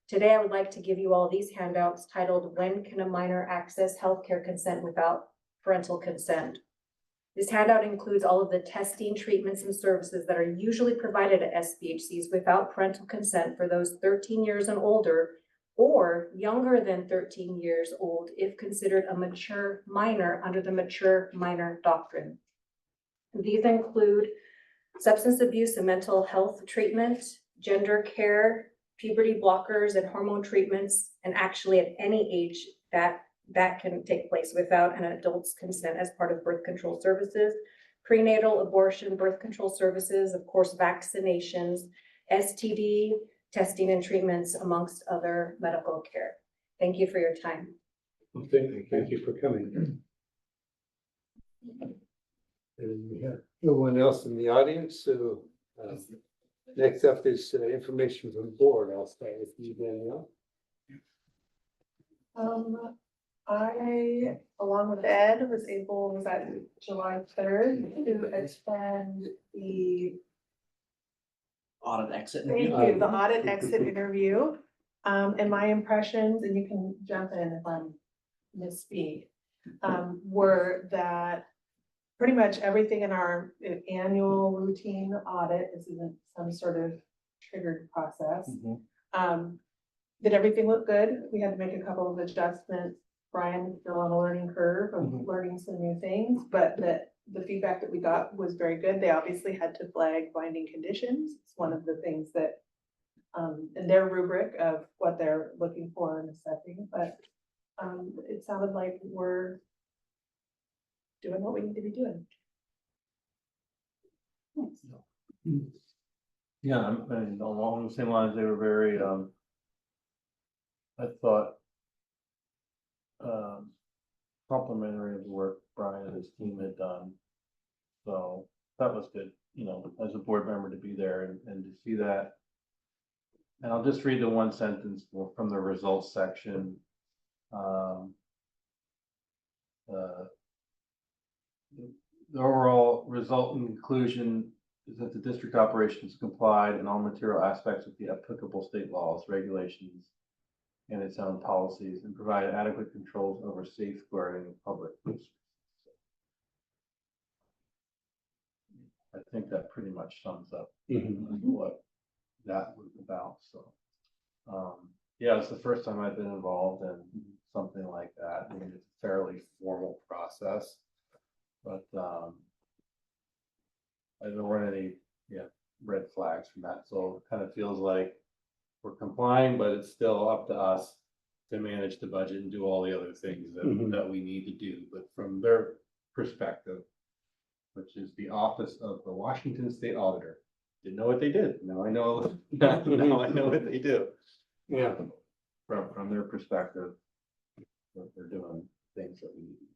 Today, I would like to give you all these handouts titled, "When Can a Minor Access Healthcare Consent Without Parental Consent?" This handout includes all of the testing, treatments, and services that are usually provided at SBHCs without parental consent for those 13 years and older, or younger than 13 years old if considered a mature minor under the mature minor doctrine. These include substance abuse and mental health treatment, gender care, puberty blockers and hormone treatments, and actually at any age that can take place without an adult's consent as part of birth control services, prenatal abortion, birth control services, of course, vaccinations, STD testing and treatments, amongst other medical care. Thank you for your time. Well, thank you for coming. And we have no one else in the audience, so next up is information from the board. I'll start with you, Danielle. I, along with Ed, was at July 3rd to attend the Audit exit. Thank interview. you, the audit exit interview. And my impressions, and you can jump in if I'm misspeak, were that pretty much everything in our annual routine audit, this isn't some sort of triggered process. Did everything look good? We had to make a couple of adjustments. Brian still on a learning curve of learning some new things, but the feedback that we got was very good. They obviously had to flag binding conditions. It's one of the things that in their rubric of what they're looking for in assessing, but it sounded like we're doing what we need to be doing. Yeah, and along the same lines, they were very, I thought, complimentary of the work Brian and his team had done. So that was good, you know, as a board member to be there and to see that. And I'll just read the one sentence from the results section. The overall result and conclusion is that the district operations complied in all material aspects with the applicable state laws, regulations, and its own policies, and provide adequate controls over safeguarding of public resources. I think that pretty much sums up what that was about. So, yeah, it's the first time I've been involved in something like that. I mean, it's a fairly formal process, but there weren't any red flags from that. So it kind of feels like we're complying, but it's still up to us to manage the budget and do all the other things that we need to do. But from their perspective, which is the Office of the Washington State Auditor, didn't know what they did. Now I know. Now I know what they do. Yeah. From their perspective, they're doing things that we need.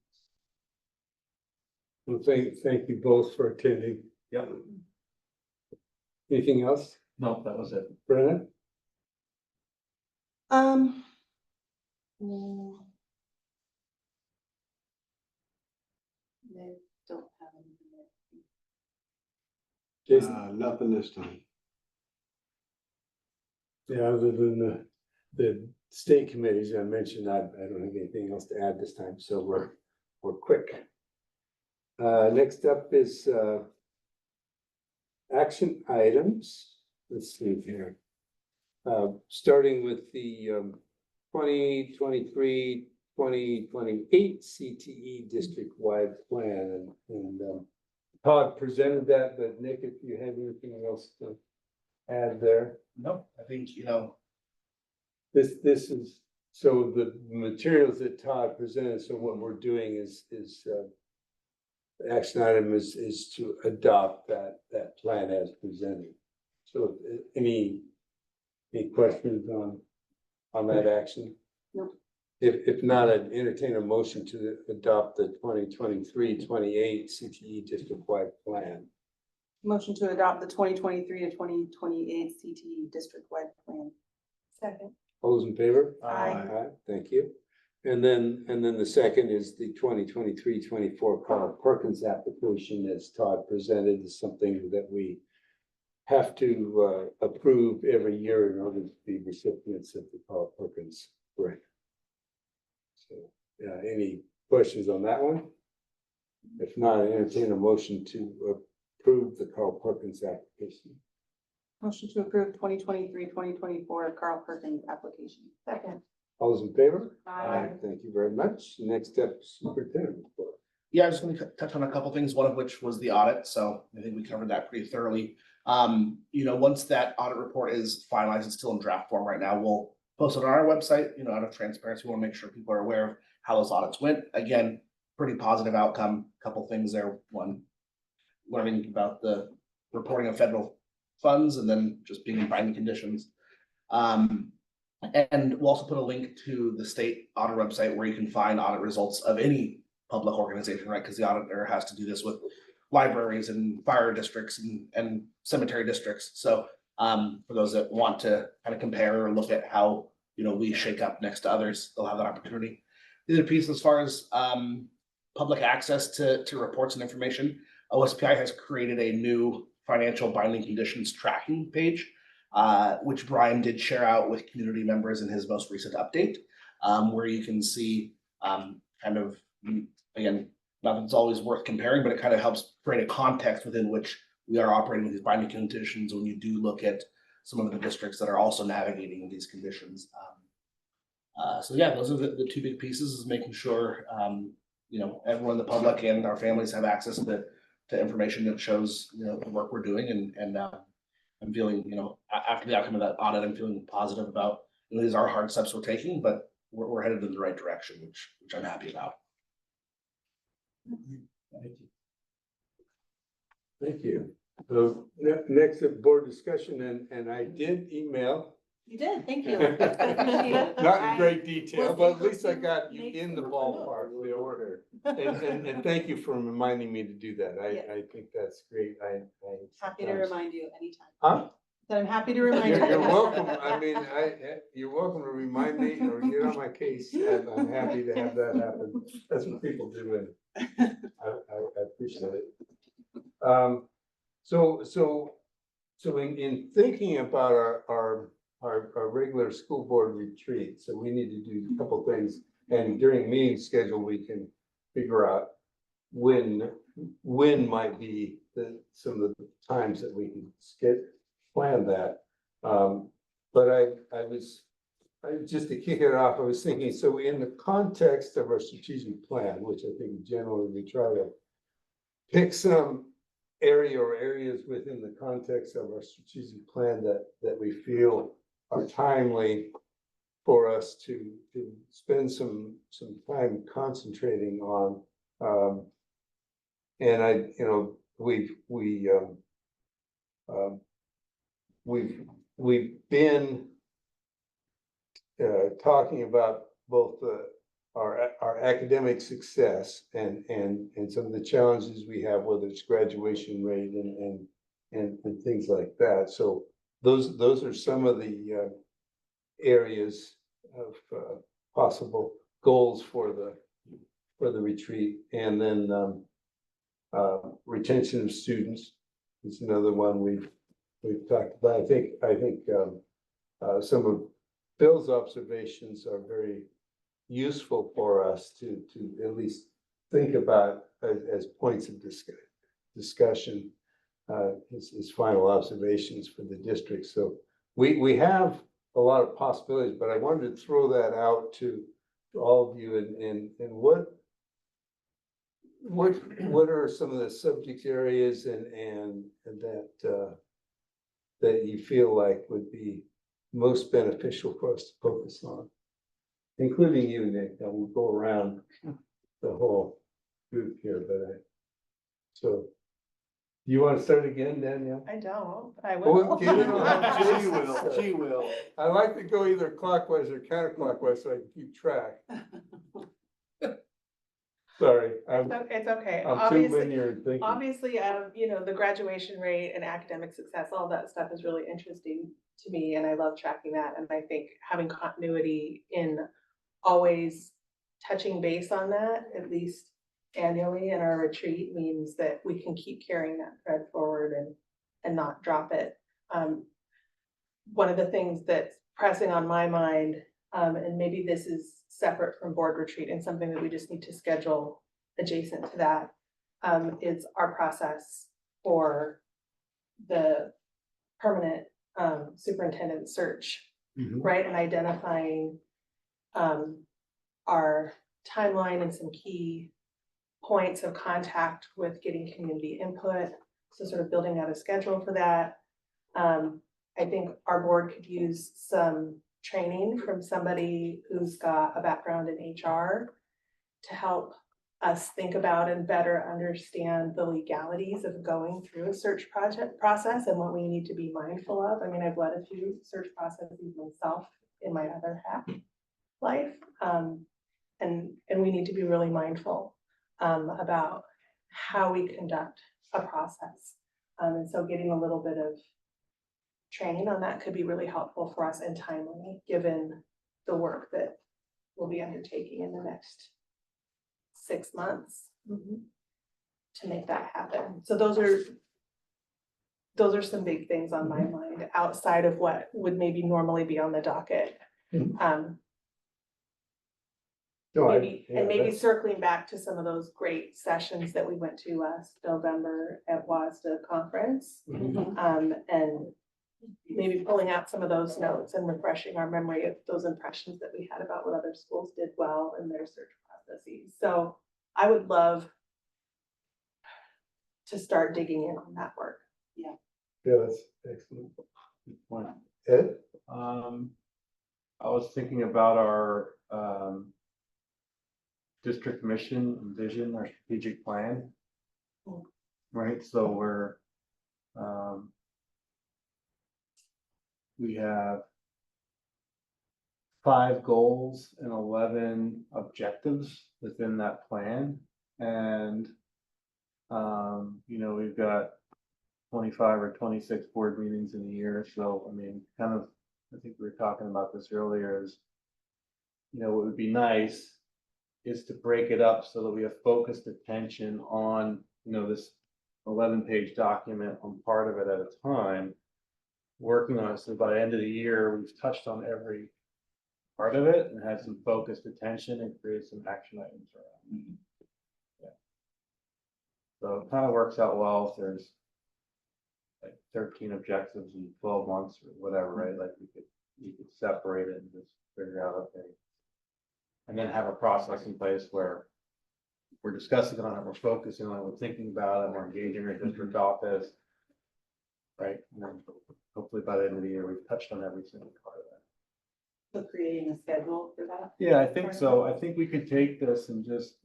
Well, thank you both for attending. Yep. Anything else, No, that was it. Brennan? No. They don't have any. Jason? Nothing this time. Yeah, other than the state committees I mentioned, I don't have anything else to add this time, so we're quick. Next up is action items. Let's see here. Starting with the 2023-2028 CTE district-wide plan, and Todd presented that, but Nick, if you have anything else to add there? No, I think, This is, so the materials that Todd presented, so what we're doing is the action item is to adopt that plan as presented. So any questions on that action? No. If not, I'd entertain a motion to adopt the 2023-28 CTE district-wide plan. Motion to adopt the 2023 to 2028 CTE district-wide plan. Second. All those in favor? Aye. Thank you. And then the second is the 2023-24 Carl Perkins application, as Todd presented, is something that we have to approve every year in order to be recipients of the Carl Perkins grant. So, any questions on that one? If not, I entertain a motion to approve the Carl Perkins application. Motion to approve 2023-2024 Carl Perkins application. Second. All those in favor? Aye. Thank you very much. Next up, superintendent report. Yeah, I was going to touch on a couple things, one of which was the audit, so I think we covered that pretty thoroughly. Once that audit report is finalized, it's still in draft form right now, we'll post it on our website, out of transparency, we want to make sure people are aware of how those audits went. Again, pretty positive outcome, couple things there. One, learning about the reporting of federal funds, and then just being in binding conditions. And we'll also put a link to the state audit website where you can find audit results of any public organization, right? Because the auditor has to do this with libraries and fire districts and cemetery districts. So for those that want to kind of compare or look at how, we shake up next to others, they'll have that opportunity. The other piece, as far as public access to reports and information, OSPI has created a new financial binding conditions tracking page, which Brian did share out with community members in his most recent update, where you can see kind of, again, not that it's always worth comparing, but it kind of helps create a context within which we are operating with these binding conditions when you do look at some of the districts that are also navigating these conditions. So yeah, those are the two big pieces, is making sure, everyone in the public and our families have access to information that shows, the work we're doing. And I'm feeling, after the outcome of that audit, I'm feeling positive about, these are hard steps we're taking, but we're headed in the right direction, which I'm happy about. Thank you. So next up, board discussion, and I did email, You did, thank you. not in great detail, but at least I got you in the ballpark, the order. And thank you for reminding me to do that. I think that's great. Happy to remind you anytime. Huh? That I'm happy to remind you. You're welcome. I mean, you're welcome to remind me or get on my case. I'm happy to have that happen. That's what people do, and I appreciate it. So in thinking about our regular school board retreat, so we need to do a couple things, and during meeting schedule, we can figure out when might be some of the times that we can plan that. But I was just to kick it off, I was thinking, so in the context of our strategic plan, which I think generally we try to pick some area or areas within the context of our strategic plan that we feel are timely for us to spend some time concentrating on. And we've been talking about both our academic success and some of the challenges we have, whether it's graduation rate and things like that. So those are some of the areas of possible goals for the retreat. And then retention of students, is another one we've talked about. I think some of Bill's observations are very useful for us to at least think about as points of discussion, his final observations for the district. So we have a lot of possibilities, but I wanted to throw that out to all of you and what are some of the subject areas and that you feel like would be most beneficial for us to focus on, including you, Nick. I will go around the whole group here, so you want to start again, Danielle? I don't, but I Well, will. get it on. She will. I like to go either clockwise or counterclockwise so I can keep track. Sorry, I'm It's okay. too Obviously, linear in thinking. obviously, you know, the graduation rate and academic success, all that stuff is really interesting to me, and I love tracking that. And I think having continuity in always touching base on that, at least annually in our retreat, means that we can keep carrying that thread forward and not drop it. One of the things that's pressing on my mind, and maybe this is separate from board retreat and something that we just need to schedule adjacent to that, is our process for the permanent superintendent search, right? And identifying our timeline and some key points of contact with getting community input. So sort of building out a schedule for that. I think our board could use some training from somebody who's got a background in HR to help us think about and better understand the legalities of going through a search process and what we need to be mindful of. I mean, I've led a few search processes myself in my other half life. And we need to be really mindful about how we conduct a process. And so getting a little bit of training on that could be really helpful for us and timely, given the work that we'll be undertaking in the next 6 months to make that happen. So those are some big things on my mind outside of what would maybe normally be on the docket. Maybe circling back to some of those great sessions that we went to last November at WASDA conference. And maybe pulling out some of those notes and refreshing our memory of those impressions that we had about what other schools did well in their search processes. So I would love to start digging in on that work. Yeah, that's excellent. Good point. Ed? I was thinking about our district mission and vision, our strategic plan. Right, so we have 5 goals and 11 objectives within that plan. And, you know, we've got 25 or 26 board meetings in a year. So, I mean, kind of, I think we were talking about this earlier is, you know, what would be nice is to break it up so that we have focused attention on, you know, this 11-page document on part of it at a time, working on it. So by the end of the year, we've touched on every part of it and had some focused attention and created some action items around. Yeah. So it kind of works out well if there's like 13 objectives in 12 months or whatever, right? Like you could separate it and just figure out, okay, and then have a process in place where we're discussing on it, we're focusing on it, we're thinking about it, we're engaging our district office, right? And then hopefully by the end of the year, we've touched on every single part of that. So creating a schedule for that? Yeah, I think so. I think we could take this and just,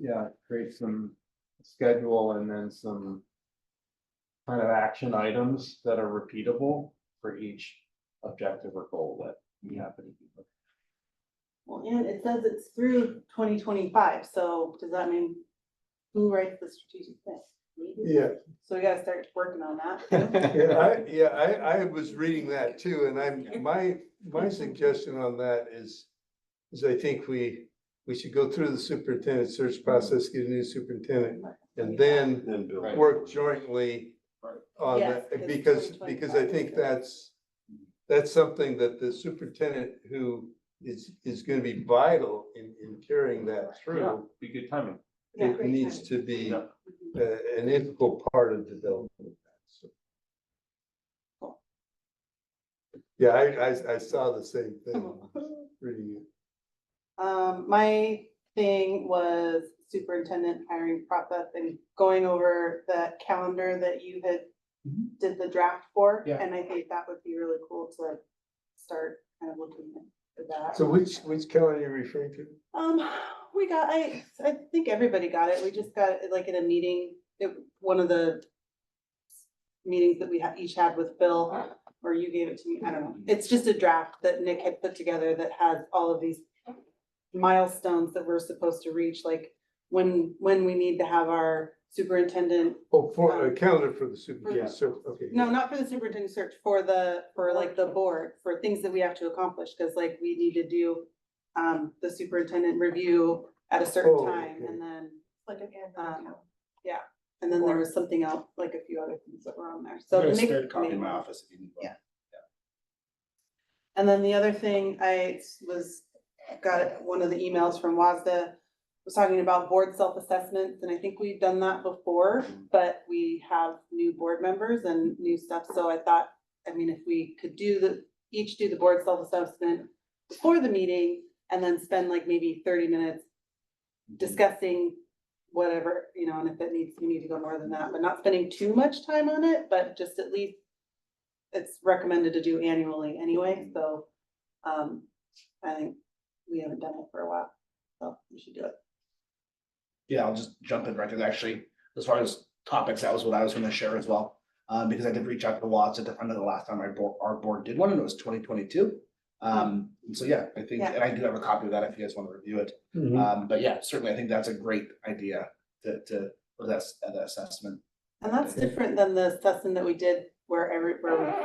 create some schedule and then some kind of action items that are repeatable for each objective or goal that we happen to be looking. Well, and it says it's through 2025, so does that mean who writes the strategic plan? We do? Yeah. So we gotta start working on that. I was reading that too, and my suggestion on that is I think we should go through the superintendent search process, get a new superintendent, and then Right. work jointly on Yes, that, because because I think that's something that the superintendent who is gonna be vital in carrying that through. Be good timing. Yeah, It great needs timing. to be Yeah. an integral part of development. So, yeah, I saw the same thing. Really. My thing was superintendent hiring process and going over the calendar that you had did the draft for. Yeah. And I think that would be really cool to start kind of looking at that. So which calendar are you referring to? We got, I think everybody got it. We just got it like in a meeting, one of the meetings that we each had with Bill, or you gave it to me, I don't know. It's just a draft that Nick had put together that has all of these milestones that we're supposed to reach, like when we need to have our superintendent. Oh, for a calendar for the superintendent, so, okay. No, not for the superintendent search, for like the board, for things that we have to accomplish, because like we need to do the superintendent review at a certain Oh, time, okay. and then, Like an annual yeah, and then there was something else, like a few other things that were on there, I'm so. gonna Nick spare a copy made in my one. office if you need one. Yeah. And then the other thing got one of the emails from WASDA, was talking about board self-assessments, and I think we've done that before, but we have new board members and new stuff, so I thought, I mean, if we could each do the board self-assessment before the meeting, and then spend like maybe 30 minutes discussing whatever, and if we need to go more than that, but not spending too much time on it, but just at least it's recommended to do annually anyway, so I think we haven't done it for a while, so we should do it. Yeah, I'll just jump in right there. Actually, as far as topics, that was what I was gonna share as well. Because I did reach out to WASDA to find out the last time our board did one, and it was 2022. And so, yeah, I think, Yeah. and I do have a copy of that if you guys want to review it. But yeah, certainly, I think that's a great idea for that assessment. And that's different than the assessment that we did where we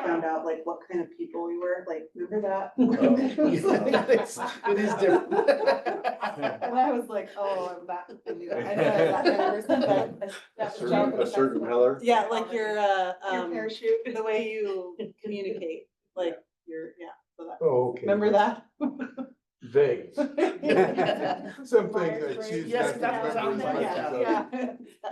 found out like what kind of people we were, like, remember that? It is different. And I was like, oh, I'm that, I knew that. I know I'm that kind of person, but A certain Heller. yeah, like your Your parachute. the way you communicate, like so that, Oh, okay. remember that? Vague. Some things I choose Yes, not to that's what remember sounds as like, much as others.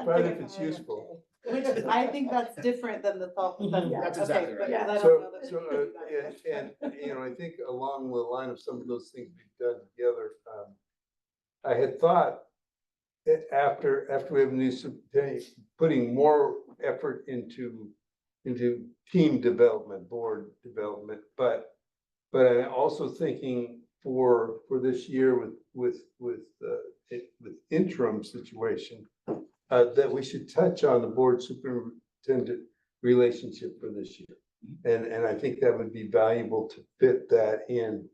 But if it's useful. Which I think that's different than the self-assessment. That's exactly Okay, right. because I don't So, know that- so, and, I think along the line of some of those things we've done together, I had thought that after we have a new superintendent, putting more effort into team development, board development, but I'm also thinking for this year with interim situation, that we should touch on the board superintendent relationship for this year. And I think that would be valuable to fit that in,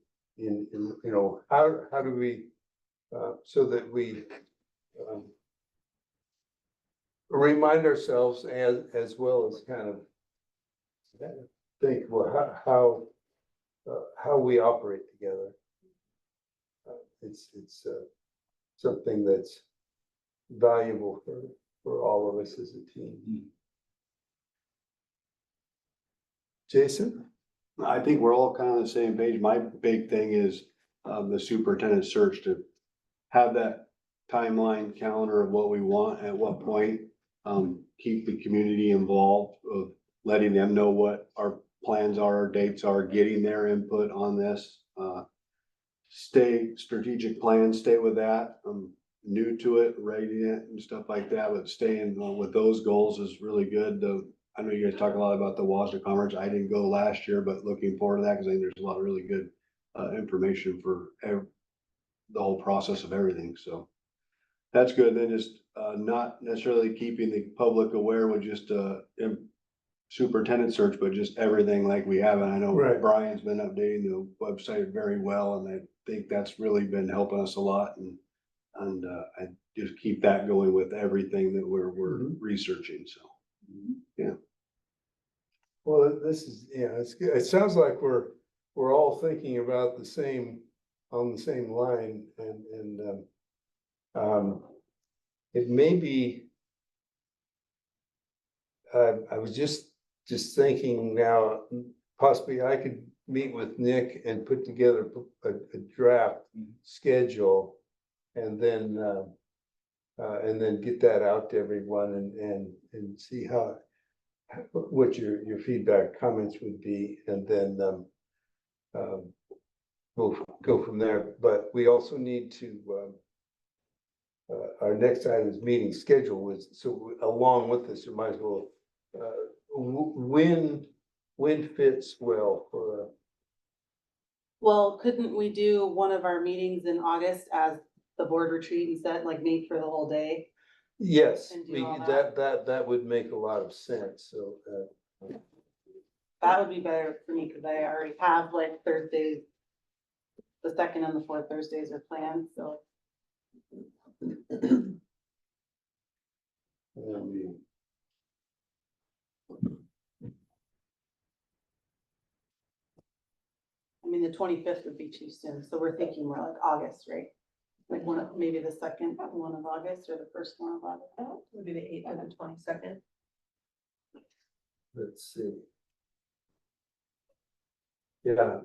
how do we, so that we remind ourselves as well as kind of think, well, how we operate together. It's something that's valuable for all of us as a team. Jason? I think we're all kind of on the same page. My big thing is the superintendent search, to have that timeline calendar of what we want at what point. Keep the community involved, of letting them know what our plans are, our dates are, getting their input on this. Stay strategic plan, stay with that. I'm new to it, writing it and stuff like that, but staying with those goals is really good. I know you guys talk a lot about the WASDA conference. I didn't go last year, but looking forward to that because I think there's a lot of really good information for the whole process of everything. So that's good. Then just not necessarily keeping the public aware with just superintendent search, but just everything like we have. And I know Right. Brian's been updating the website very well, and I think that's really been helping us a lot. And I just keep that going with everything that we're researching. So, yeah. Well, this is, it's good. It sounds like we're all thinking about on the same line, and it may be I was just thinking now, possibly I could meet with Nick and put together a draft schedule. And then get that out to everyone and see what your feedback, comments would be, and then we'll go from there. But we also need to, our next item is meeting schedule was, so along with this, you might as well, when fits well for Well, couldn't we do one of our meetings in August as the board retreat instead, like meet for the whole day? yes, And do all that. that would make a lot of sense, so, That would be better for me, because I already have like Thursdays. The second and the fourth Thursdays are planned, so. I mean, the 25th would be too soon, so we're thinking more like August, right? Like maybe the second one of August or the first one of August. Would be the 8th and the 22nd. let's see. Yeah,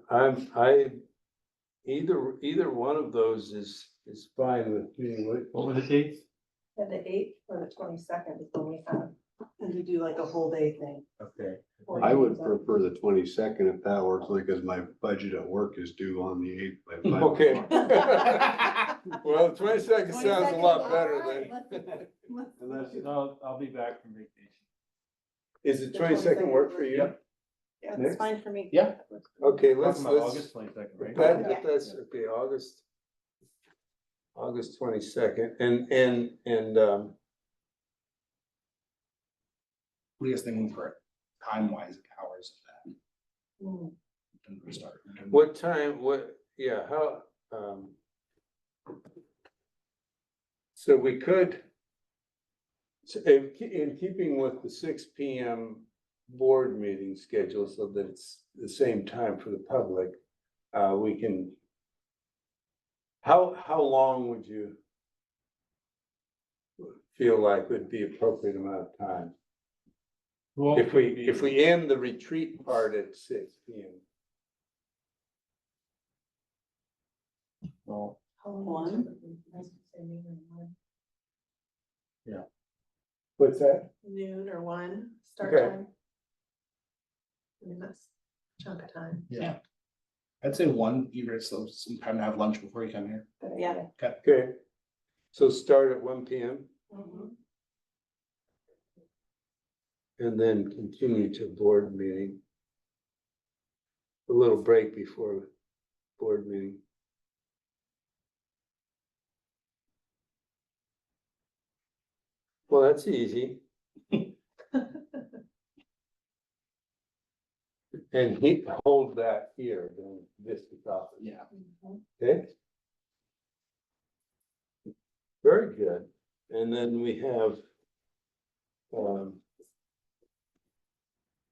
either one of those is fine with me. What were the dates? And the 8th or the 22nd is when we have. And we do like a whole day thing. Okay. I would prefer the 22nd if that works, because my budget at work is due on the 8th. by 5 Okay. o'clock. Well, 22nd sounds a lot better than. Unless, I'll be back from vacation. Is the 22nd work for you? Yep. Yeah, Next. that's fine for me. Yeah. Okay, let's, August 22nd, right? that's, okay, August 22nd, and, What are you guys thinking for time wise, hours of that? Mm. When we start? what time, how, so we could, so in keeping with the 6 PM board meeting schedule, so that it's the same time for the public, we can, how long would you feel like would be appropriate amount of time? Well, If we end the retreat part at 6 PM. well, One. What's that? Noon or 1 start Okay. time. I mean, that's a chunk of time. Yeah. I'd say 1, either some time to have lunch before you come here. Yeah. Okay, so start at 1 PM Mhm. and then continue to board meeting. A little break before board meeting. Well, that's easy. And hold that here, then district office, Yeah. okay? Very good, and then we have,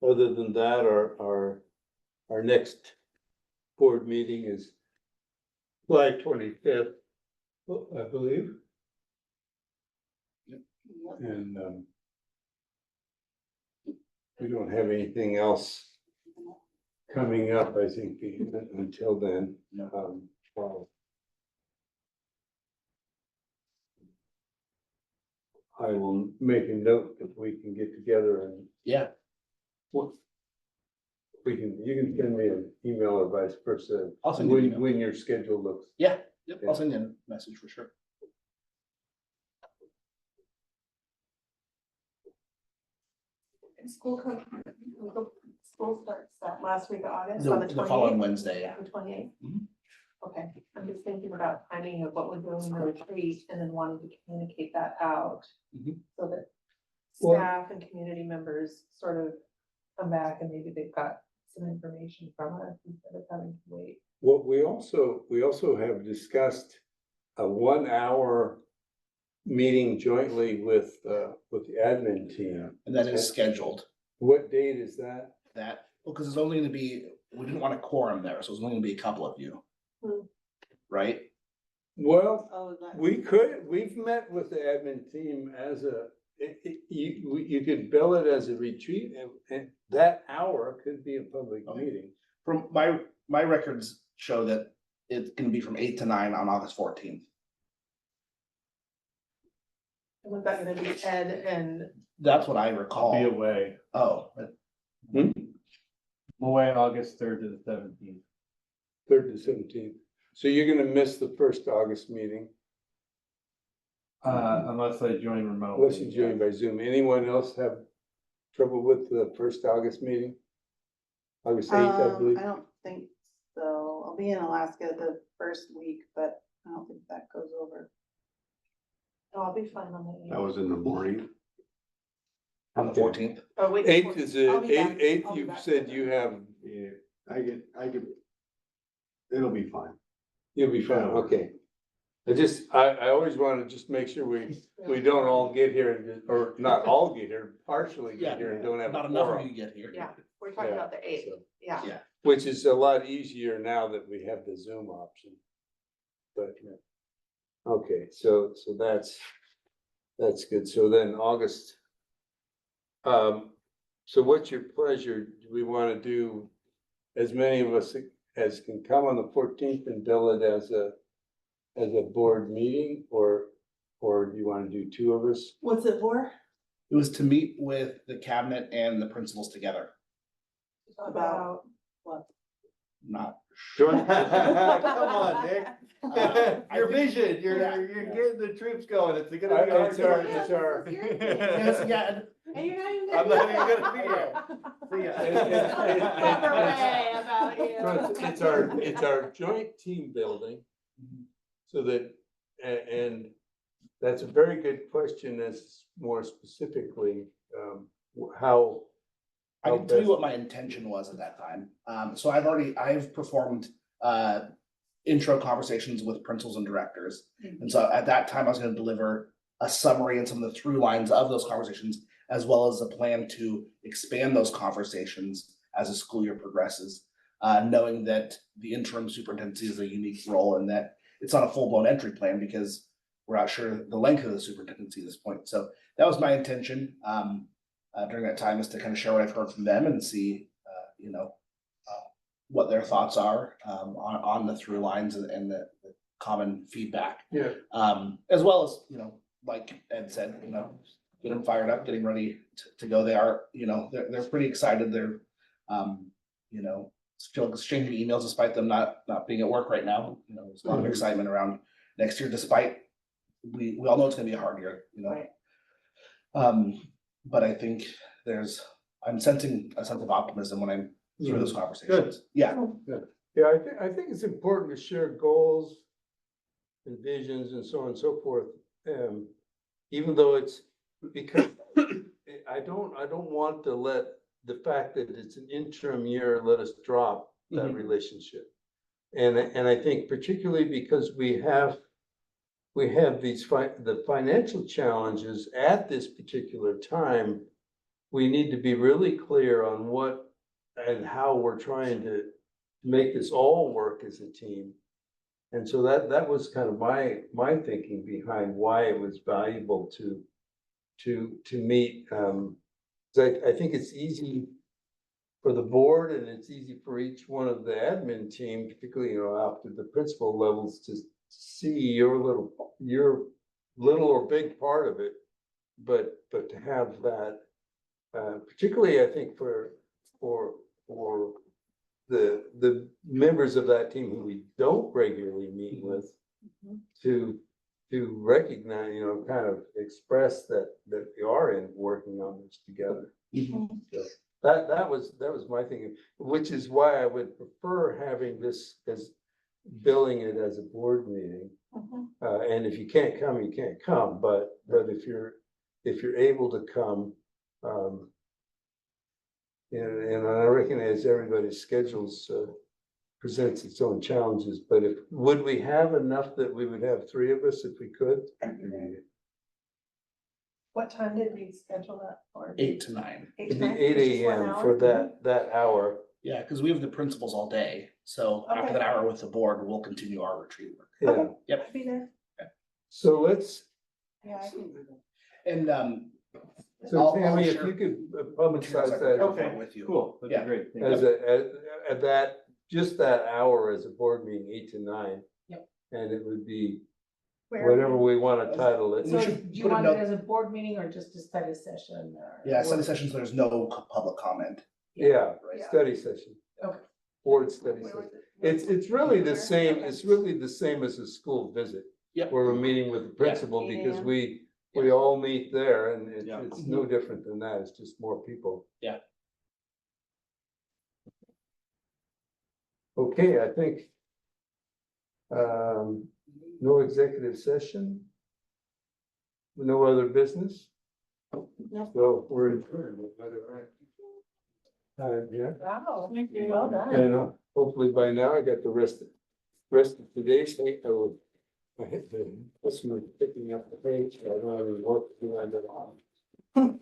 other than that, our next board meeting is July 25th, I believe. And, we don't have anything else coming up, I think, until then. No. Well, I will make a note if we can get together and Yeah. you can send me an email or vice versa. I'll send you an When, email. when your schedule looks. Yeah. Yep. I'll send you a message for sure. School starts that last week of August The on the the following 28th. Wednesday, yeah. The 28th. Mhm. Okay, I'm just thinking about timing of what we're doing in the retreat and then wanting to communicate that out. Mhm. So that Well- staff and community members sort of come back and maybe they've got some information from us instead of having to wait. What we also have discussed a 1 hour meeting jointly with the admin team. And that is scheduled. What date is that? That, well, because it's only gonna be, we didn't want a quorum there, so it's only gonna be a couple of you. Hmm. Right? Well, Oh, is that? we've met with the admin team as a you could bill it as a retreat and that hour could be a public Okay. meeting. From my records show that it's gonna be from 8 to 9 on August 14th. Was that gonna be Ed and, That's what I I'll be recall. away. Oh, I'm away August 3rd to the 17th. 3rd to 17th. So you're gonna miss the first August meeting Unless I join remotely. unless you join by Zoom. Anyone else have trouble with the first August meeting? August 8th, I believe. I don't think so. I'll be in Alaska the first week, but I don't think that goes over. oh, I'll be fine on the That was in the morning. on the 14th. Oh, wait. 8th is I'll be back. 8th, I'll be you back. said you have, Yeah, I could. It'll be fine. you'll be fine, okay. I always want to just make sure we don't all get here and or not all get here, partially get here and don't have Not a enough of quorum. you get here. Yeah, we're talking Yeah, about the eighth, so- yeah. Yeah. Which is a lot easier now that we have the Zoom option. But, okay, so that's good. So then August. So what's your pleasure? Do we want to do as many of us as can come on the 14th and bill it as a board meeting, or do you want to do 2 of us? What's it for? It was to meet with the cabinet and the principals together, About, What? not. Come on, Nick. I Your think- vision, you're getting the troops going. It's gonna be It's hard. our. Yes, yeah, and you're not even. I'm not even gonna be here. See ya. Clever way about you. So it's our joint team building. So that, and that's a very good question as more specifically, how. I can tell you what my intention was at that time. So I've performed intro conversations with principals and directors. And so at that time, I was gonna deliver a summary and some of the through lines of those conversations, as well as a plan to expand those conversations as the school year progresses. Knowing that the interim superintendency is a unique role and that it's not a full-blown entry plan because we're not sure the length of the superintendency at this point. So that was my intention during that time, is to kind of share what I've heard from them and see, what their thoughts are on the through lines and the common feedback. Yeah. As well as, like Ed said, get them fired up, getting ready to go. They are, they're pretty excited. They're, still exchanging emails despite them not being at work right now. There's a lot of excitement around next year, despite we all know it's gonna be a hard year, Right. But I think I'm sensing a sense of optimism when I'm through those conversations. Yeah, Yeah, I think it's important to share goals and visions and so on and so forth. Even though it's because I don't want to let the fact that it's an interim year let us drop that Mhm. relationship. And I think particularly because we have these the financial challenges at this particular time, we need to be really clear on what and how we're trying to make this all work as a team. And so that was kind of my thinking behind why it was valuable to meet. 'Cause I think it's easy for the board and it's easy for each one of the admin team, particularly, up to the principal levels, to see your little or big part of it. But to have that, particularly I think for the members of that team who we don't regularly meet with, to recognize, kind of express that we are working on this together. So that was my thinking, which is why I would prefer having this as billing it as a board meeting. And if you can't come, you can't come, but if you're able to come, and I recognize everybody's schedules presents its own challenges, but would we have enough that we would have 3 of us if we could? What time did we schedule that for? 8 to 9. It'd be 8 AM for that hour. Yeah, because we have the principals all day. So after Okay. that hour with the board, we'll continue our retreat work. Yeah, I'll be there. so let's, Yeah, I can do that. And So I'll Tammy, if share you could publicize that Okay. With you. Cool, that'd Yeah. be great. Thank as you. at that, just that hour as a board meeting, 8 to 9. Yep. And it would be Where- whatever we want to title it. We So should do you put a want it note- as a board meeting or just a study session or? Yeah, study sessions, there's no public comment. Yeah, Yeah. study session. Okay. Board study session. It's really the same, it's really the same as a school visit. Yep. Where we're meeting with the principal because we all meet there and Yeah. it's no different than that. It's just more people. Yeah. Okay, I think no executive session. No other business. So we're adjourned. Yeah. Wow, well done. And hopefully by now I got the rest of today's thing. I hit the, this one picking up the page. I don't have any work to do on that.